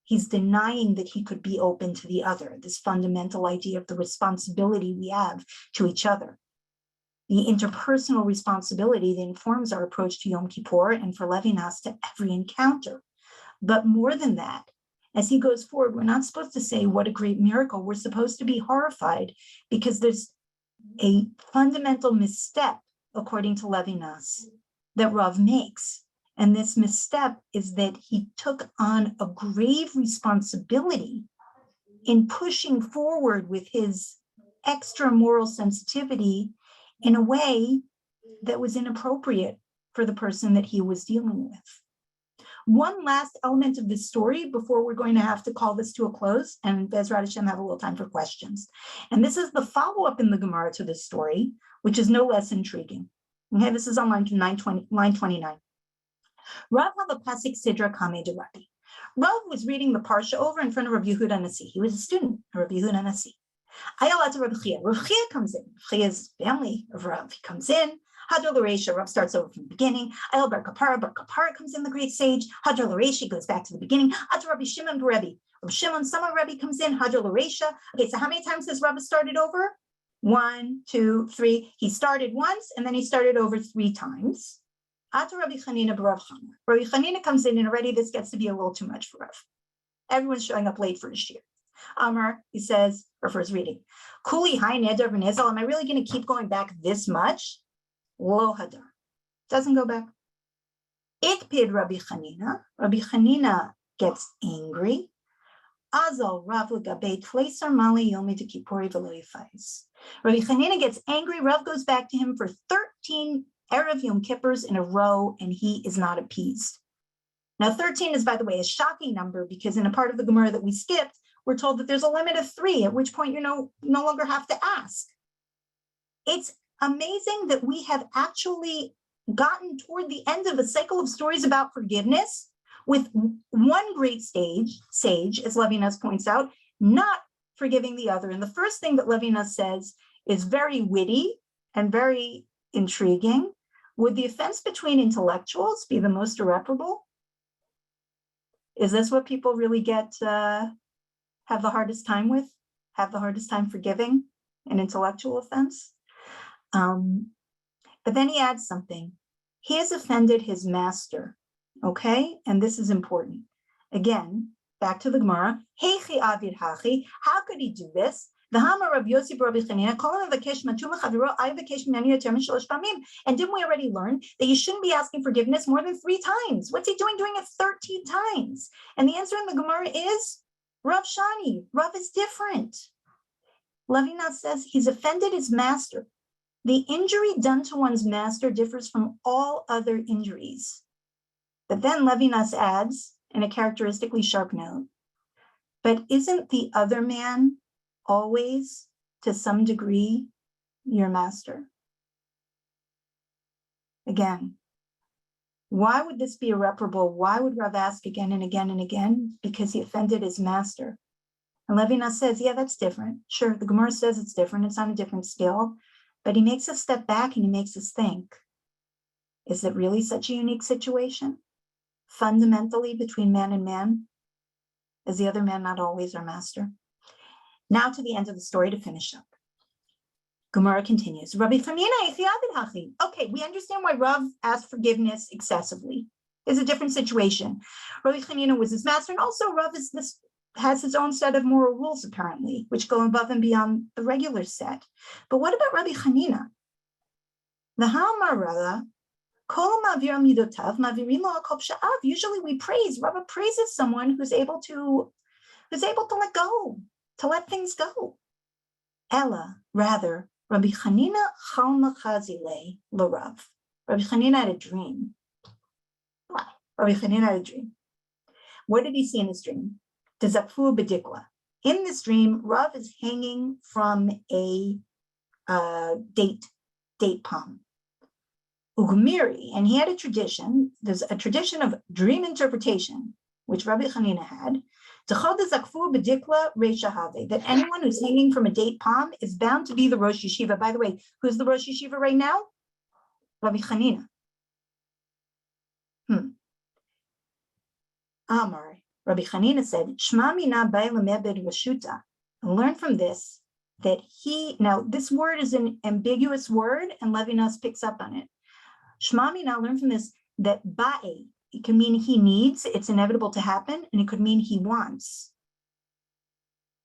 He's denying that he could be open to the other, this fundamental idea of the responsibility we have to each other. The interpersonal responsibility that informs our approach to Yom Kippur and for Levinas to every encounter. But more than that, as he goes forward, we're not supposed to say what a great miracle. We're supposed to be horrified because there's a fundamental misstep, according to Levinas, that Rav makes. And this misstep is that he took on a grave responsibility in pushing forward with his extra moral sensitivity in a way that was inappropriate for the person that he was dealing with. One last element of this story before we're going to have to call this to a close, and Bezrat Hashem have a little time for questions. And this is the follow-up in the Gemara to this story, which is no less intriguing. Okay, this is on line 29. Rav have a pasik sidra kame de Rabbi. Rav was reading the parsha over in front of Rabbi Yehuda Nasi. He was a student of Rabbi Yehuda Nasi. Ayalat Rabbi Chia. Rabbi Chia comes in. Chia's family of Rav. He comes in. Hadra L'Reisha, Rav starts over from the beginning. Ayel Bar Kapara comes in, the great sage. Hadra L'Reisha goes back to the beginning. Hadra Rabbi Shimon Rebbe. Rabbi Shimon, Sama Rebbe comes in. Hadra L'Reisha. Okay, so how many times has Rav started over? 1, 2, 3. He started once, and then he started over 3 times. Hadra Rabbi Chanina B'Rav Chana. Rabbi Chanina comes in, and already this gets to be a little too much for Rav. Everyone's showing up late for his shir. Amar, he says, or for his reading. Kuli Hai Neder V'Nizal. Am I really going to keep going back this much? Lo hadar. Doesn't go back. Ikpid Rabbi Chanina. Rabbi Chanina gets angry. Azal Rav L'Gabei Tleisar Mali Yomi de Kippuri V'Lo Yifais. Rabbi Chanina gets angry. Rav goes back to him for 13 Erev Yom Kippurs in a row, and he is not appeased. Now, 13 is, by the way, a shocking number because in a part of the Gemara that we skipped, we're told that there's a limit of 3, at which point you no longer have to ask. It's amazing that we have actually gotten toward the end of a cycle of stories about forgiveness with one great sage, as Levinas points out, not forgiving the other. And the first thing that Levinas says is very witty and very intriguing. Would the offense between intellectuals be the most irreparable? Is this what people really have the hardest time with? Have the hardest time forgiving an intellectual offense? But then he adds something. He has offended his master, okay? And this is important. Again, back to the Gemara. Heichi avid hachi. How could he do this? And didn't we already learn that you shouldn't be asking forgiveness more than 3 times? What's he doing it 13 times? And the answer in the Gemara is Rav Shani. Rav is different. Levinas says he's offended his master. The injury done to one's master differs from all other injuries. But then Levinas adds, in a characteristically sharp note, But isn't the other man always, to some degree, your master? Again, why would this be irreparable? Why would Rav ask again and again and again? Because he offended his master. And Levinas says, yeah, that's different. Sure, the Gemara says it's different. It's on a different scale. But he makes us step back and he makes us think, is it really such a unique situation? Fundamentally between man and man? Is the other man not always our master? Now to the end of the story to finish up. Gemara continues. Rabbi Chanina, okay, we understand why Rav asked forgiveness excessively. It's a different situation. Rabbi Chanina was his master, and also Rav has his own set of moral rules, apparently, which go above and beyond the regular set. But what about Rabbi Chanina? Usually we praise. Rav praises someone who's able to let go, to let things go. Ella, rather, Rabbi Chanina chalma chazile l'Rav. Rabbi Chanina had a dream. Wow. Rabbi Chanina had a dream. What did he see in his dream? Tezakfu b'dikla. In this dream, Rav is hanging from a date palm. Ugmiri, and he had a tradition. There's a tradition of dream interpretation, which Rabbi Chanina had. That anyone who's hanging from a date palm is bound to be the Rosh Yeshiva. By the way, who's the Rosh Yeshiva right now? Rabbi Chanina. Amar, Rabbi Chanina said, Shma mina ba'elamebed rashuta. Learn from this that now this word is an ambiguous word, and Levinas picks up on it. Shma mina, learn from this that ba'e, it can mean he needs, it's inevitable to happen, and it could mean he wants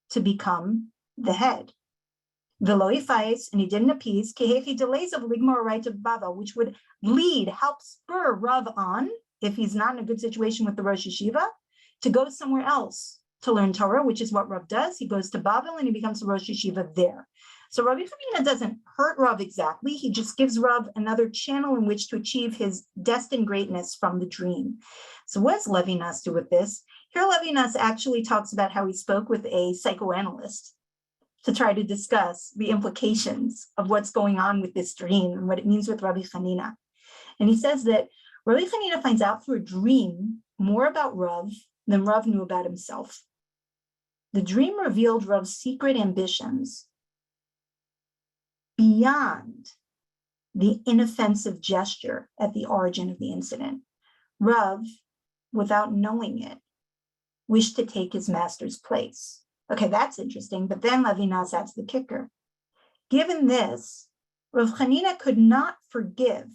to become the head. V'lo yifayis, and he didn't appease, kehechi delays of ligmor right of Babel, which would help spur Rav on, if he's not in a good situation with the Rosh Yeshiva, to go somewhere else to learn Torah, which is what Rav does. He goes to Babel and he becomes the Rosh Yeshiva there. So Rabbi Chanina doesn't hurt Rav exactly. He just gives Rav another channel in which to achieve his destined greatness from the dream. So what does Levinas do with this? Here Levinas actually talks about how he spoke with a psychoanalyst to try to discuss the implications of what's going on with this dream and what it means with Rabbi Chanina. And he says that Rabbi Chanina finds out through a dream more about Rav than Rav knew about himself. The dream revealed Rav's secret ambitions beyond the inoffensive gesture at the origin of the incident. Rav, without knowing it, wished to take his master's place. Okay, that's interesting, but then Levinas adds the kicker. Given this, Rav Chanina could not forgive.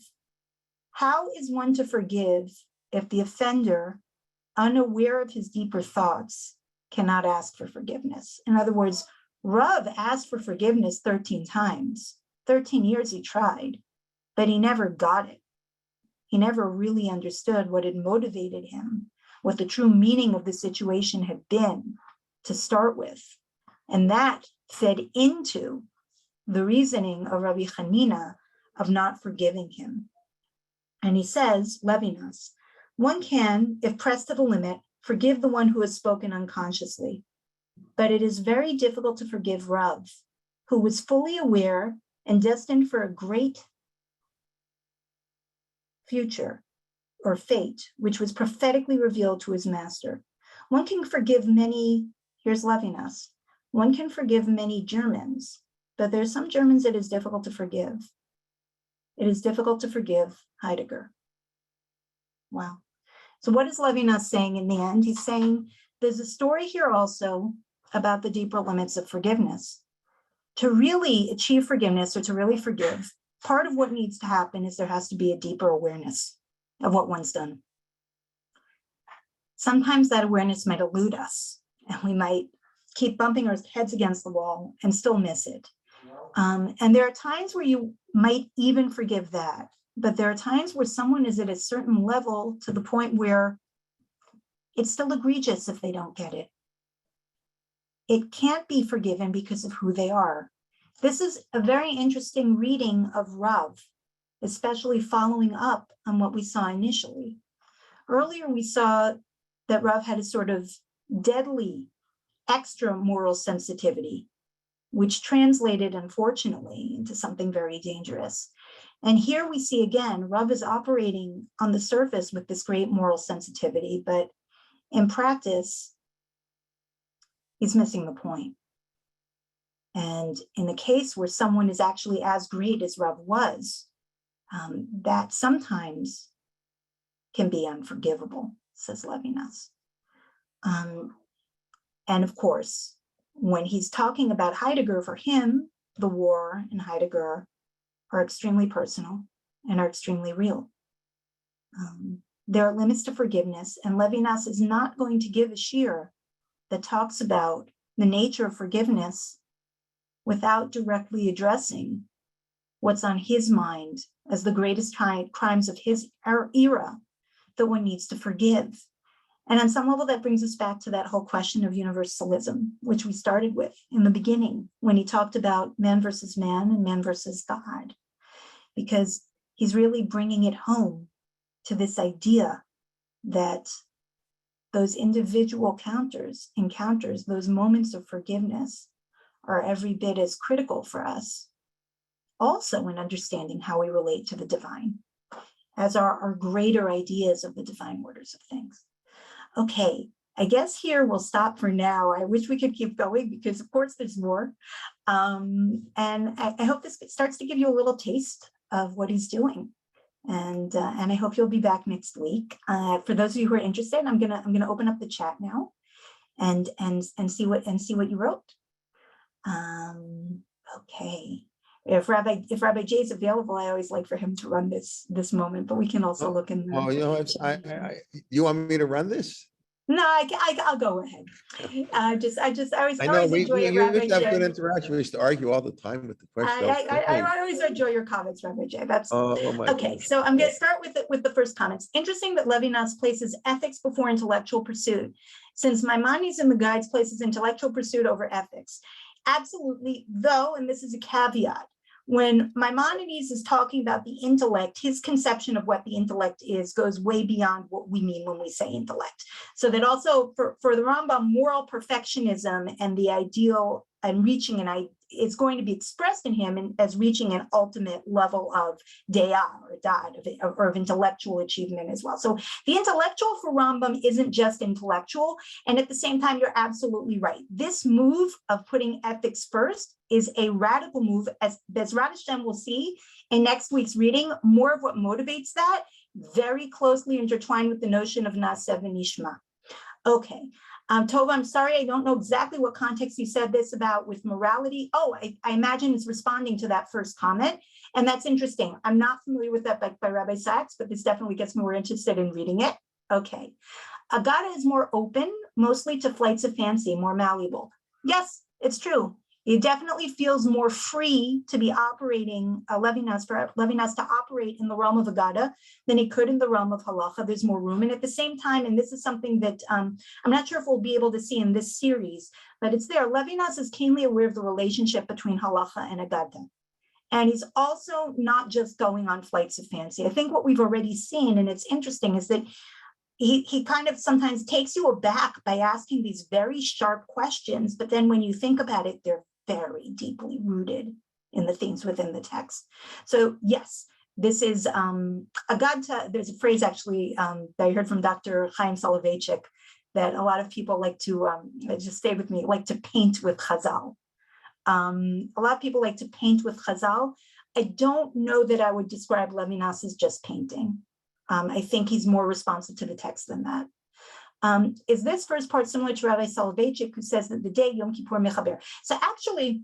How is one to forgive if the offender, unaware of his deeper thoughts, cannot ask for forgiveness? In other words, Rav asked for forgiveness 13 times. 13 years he tried, but he never got it. He never really understood what had motivated him, what the true meaning of the situation had been to start with. And that fed into the reasoning of Rabbi Chanina of not forgiving him. And he says, Levinas, one can, if pressed to the limit, forgive the one who has spoken unconsciously. But it is very difficult to forgive Rav, who was fully aware and destined for a great future or fate, which was prophetically revealed to his master. One can forgive many, here's Levinas, one can forgive many Germans, but there's some Germans it is difficult to forgive. It is difficult to forgive Heidegger. Wow. So what is Levinas saying in the end? He's saying there's a story here also about the deeper limits of forgiveness. To really achieve forgiveness or to really forgive, part of what needs to happen is there has to be a deeper awareness of what one's done. Sometimes that awareness might elude us and we might keep bumping our heads against the wall and still miss it. And there are times where you might even forgive that, but there are times where someone is at a certain level to the point where it's still egregious if they don't get it. It can't be forgiven because of who they are. This is a very interesting reading of Rav, especially following up on what we saw initially. Earlier, we saw that Rav had a sort of deadly extra moral sensitivity, which translated, unfortunately, into something very dangerous. And here we see again, Rav is operating on the surface with this great moral sensitivity, but in practice, he's missing the point. And in the case where someone is actually as great as Rav was, that sometimes can be unforgivable, says Levinas. And of course, when he's talking about Heidegger, for him, the war and Heidegger are extremely personal and are extremely real. There are limits to forgiveness, and Levinas is not going to give a shiur that talks about the nature of forgiveness without directly addressing what's on his mind as the greatest crimes of his era that one needs to forgive. And on some level, that brings us back to that whole question of universalism, which we started with in the beginning when he talked about man versus man and man versus God, because he's really bringing it home to this idea that those individual encounters, those moments of forgiveness are every bit as critical for us, also in understanding how we relate to the divine, as are our greater ideas of the divine orders of things. Okay, I guess here we'll stop for now. I wish we could keep going because of course there's more. And I hope this starts to give you a little taste of what he's doing. And I hope you'll be back next week. For those of you who are interested, I'm gonna open up the chat now and see what you wrote. Okay. If Rabbi Jay is available, I always like for him to run this moment, but we can also look in the. Oh, you know, you want me to run this? No, I'll go ahead. I always know we enjoy it, used Rabbi to have Jay. good interaction. We used to argue all the time with the question. I always enjoy your comments, Rabbi Jay. That's okay. God. So I'm going to start with the first comments. Interesting that Levinas places ethics before intellectual pursuit, since Maimonides in the Guides places intellectual pursuit over ethics. Absolutely, though, and this is a caveat, when Maimonides is talking about the intellect, his conception of what the intellect is goes way beyond what we mean when we say intellect. So that also for the Rambam, moral perfectionism and the ideal and reaching it's going to be expressed in him as reaching an ultimate level of dea or dad or of intellectual achievement as well. So the intellectual for Rambam isn't just intellectual. And at the same time, you're absolutely right. This move of putting ethics first is a radical move, as Radishem will see in next week's reading. More of what motivates that very closely intertwined with the notion of Naseh v'Nishma. Okay. Tova, I'm sorry, I don't know exactly what context you said this about with morality. Oh, I imagine it's responding to that first comment. And that's interesting. I'm not familiar with that by Rabbi Sachs, but this definitely gets me more interested in reading it. Okay. Agada is more open, mostly to flights of fancy, more malleable. Yes, it's true. It definitely feels more free to be operating, Levinas to operate in the realm of Agada than it could in the realm of Halacha. There's more room. And at the same time, and this is something that I'm not sure if we'll be able to see in this series, but it's there. Levinas is keenly aware of the relationship between Halacha and Agada. And he's also not just going on flights of fancy. I think what we've already seen, and it's interesting, is that he kind of sometimes takes you aback by asking these very sharp questions, but then when you think about it, they're very deeply rooted in the things within the text. So yes, this is Agada. There's a phrase actually that I heard from Dr. Chaim Soloveitchik that a lot of people like to, just stay with me, like to paint with Chazal. A lot of people like to paint with Chazal. I don't know that I would describe Levinas as just painting. I think he's more responsive to the text than that. Is this first part similar to Rabbi Soloveitchik, who says that the day Yom Kippur Mechaber? So actually,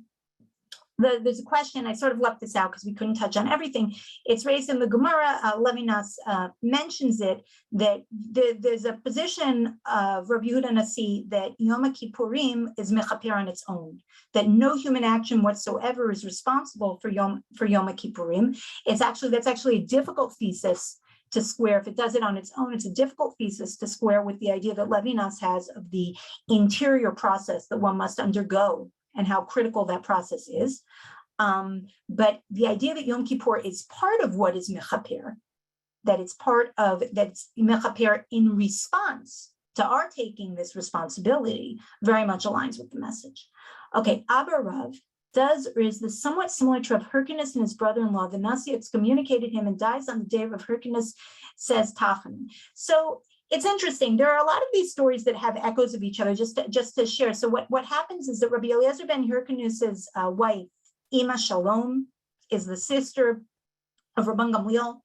there's a question, I sort of left this out because we couldn't touch on everything. It's raised in the Gemara. Levinas mentions it, that there's a position of Rabbi Yehuda Nasi that Yom Kippurim is Mechaper on its own, that no human action whatsoever is responsible for Yom Kippurim. That's actually a difficult thesis to square. If it does it on its own, it's a difficult thesis to square with the idea that Levinas has of the interior process that one must undergo and how critical that process is. But the idea that Yom Kippur is part of what is mechaper, that's mechaper in response to our taking this responsibility very much aligns with the message. Okay, Abba Rav does or is this somewhat similar to Rav Hyrcanus and his brother-in-law. The Nasi excommunicated him and dies on the day of Rav Hyrcanus, says Tachan. So it's interesting. There are a lot of these stories that have echoes of each other, just to share. So what happens is that Rabbi Eliezer ben Hyrcanus's wife, Ima Shalom, is the sister of Rabban Gamliel.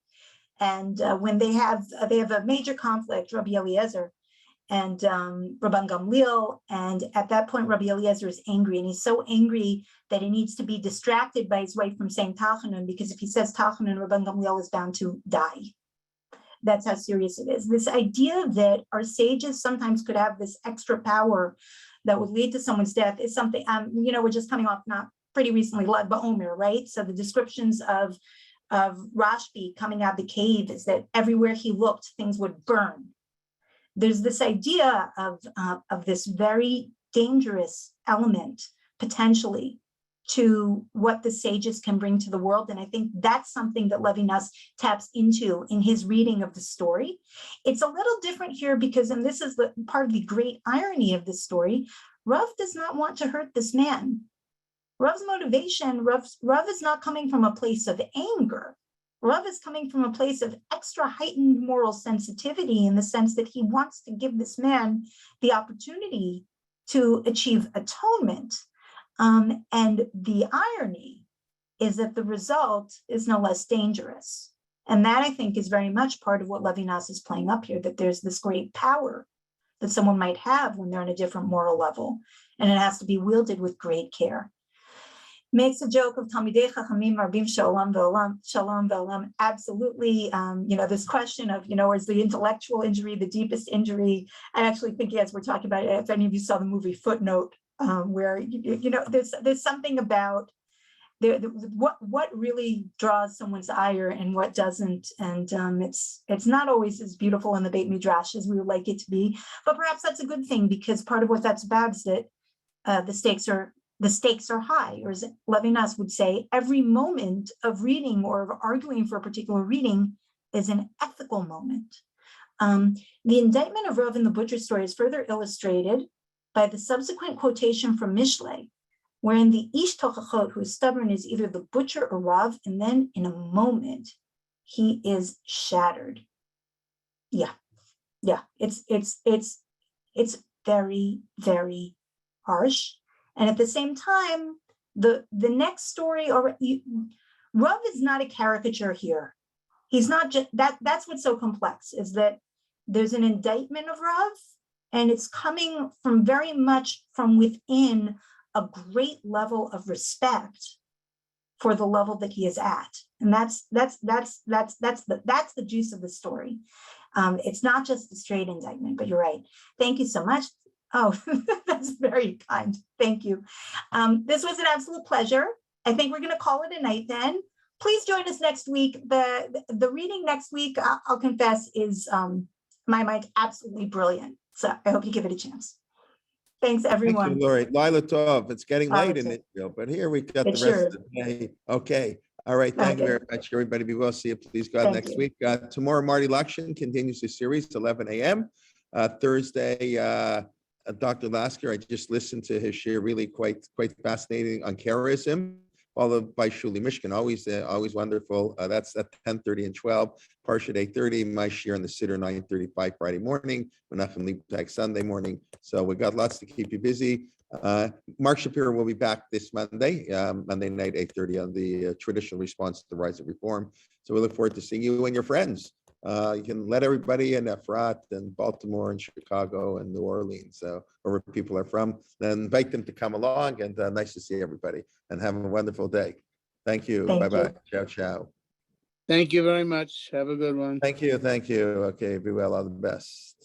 And when they have a major conflict, Rabbi Eliezer and Rabban Gamliel, and at that point, Rabbi Eliezer is angry, and he's so angry that he needs to be distracted by his wife from saying Tachanun, because if he says Tachanun, Rabban Gamliel is bound to die. That's how serious it is. This idea that our sages sometimes could have this extra power that would lead to someone's death is something, we're just coming off not pretty recently, Lag BaOmer, right? So the descriptions of Rashbi coming out of the cave is that everywhere he looked, things would burn. There's this idea of this very dangerous element, potentially, to what the sages can bring to the world. And I think that's something that Levinas taps into in his reading of the story. It's a little different here because, and this is the part of the great irony of this story, Rav does not want to hurt this man. Rav's motivation, Rav is not coming from a place of anger. Rav is coming from a place of extra heightened moral sensitivity, in the sense that he wants to give this man the opportunity to achieve atonement. And the irony is that the result is no less dangerous. And that, I think, is very much part of what Levinas is playing up here, that there's this great power that someone might have when they're on a different moral level, and it has to be wielded with great care. Makes a joke of Talmidei Chachamim Marbim Shalom Ve'olam. Absolutely, this question of, is the intellectual injury the deepest injury? I actually think, yes, we're talking about it. If any of you saw the movie Footnote, where there's something about what really draws someone's ire and what doesn't, and it's not always as beautiful in the Beit Midrash as we would like it to be, but perhaps that's a good thing, because part of what that's about is that the stakes are high, or as Levinas would say, every moment of reading or of arguing for a particular reading is an ethical moment. The indictment of Rav in the butcher story is further illustrated by the subsequent quotation from Mishlei, wherein the Ish Tochachot, who is stubborn, is either the butcher or Rav, and then in a moment, he is shattered. Yeah, it's very, very harsh. And at the same time, the next story, Rav is not a caricature here. He's not just, that's what's so complex, is that there's an indictment of Rav, and it's coming from very much from within a great level of respect for the level that he is at. And that's the juice of the story. It's not just a straight indictment, but you're right. Thank you so much. Oh, that's very kind. Thank you. This was an absolute pleasure. I think we're going to call it a night then. Please join us next week. The reading next week, I'll confess, is my mind absolutely brilliant. So I hope you give it a chance. Thanks, everyone. Thank you, Laurie. Lila Tov. It's getting late in Israel, but here we got the rest of the day. Okay. All right. Thank you very much, everybody. Be well. See you. Please go out next week. Tomorrow, Marty Lakshin continues the series, 11 a.m. Thursday, Dr. Lasker, I just listened to his share, really quite fascinating on charism, followed by Shuli Mishkan, always wonderful. That's at 10:30 and 12. Parshat 8:30, my share on the Siddur 9:35 Friday morning, Menachem Liebtag Sunday morning. So we got lots to keep you busy. Mark Shapiro will be back this Monday night, 8:30 on the traditional response to the rise of reform. So we look forward to seeing you and your friends. You can let everybody in Efrat and Baltimore and Chicago and New Orleans, wherever people are from, then invite them to come along, and nice to see everybody, and have a wonderful day. Thank you. Bye-bye. Ciao, ciao. Thank you very much. Have a good one. Thank you. Okay, be well. All the best.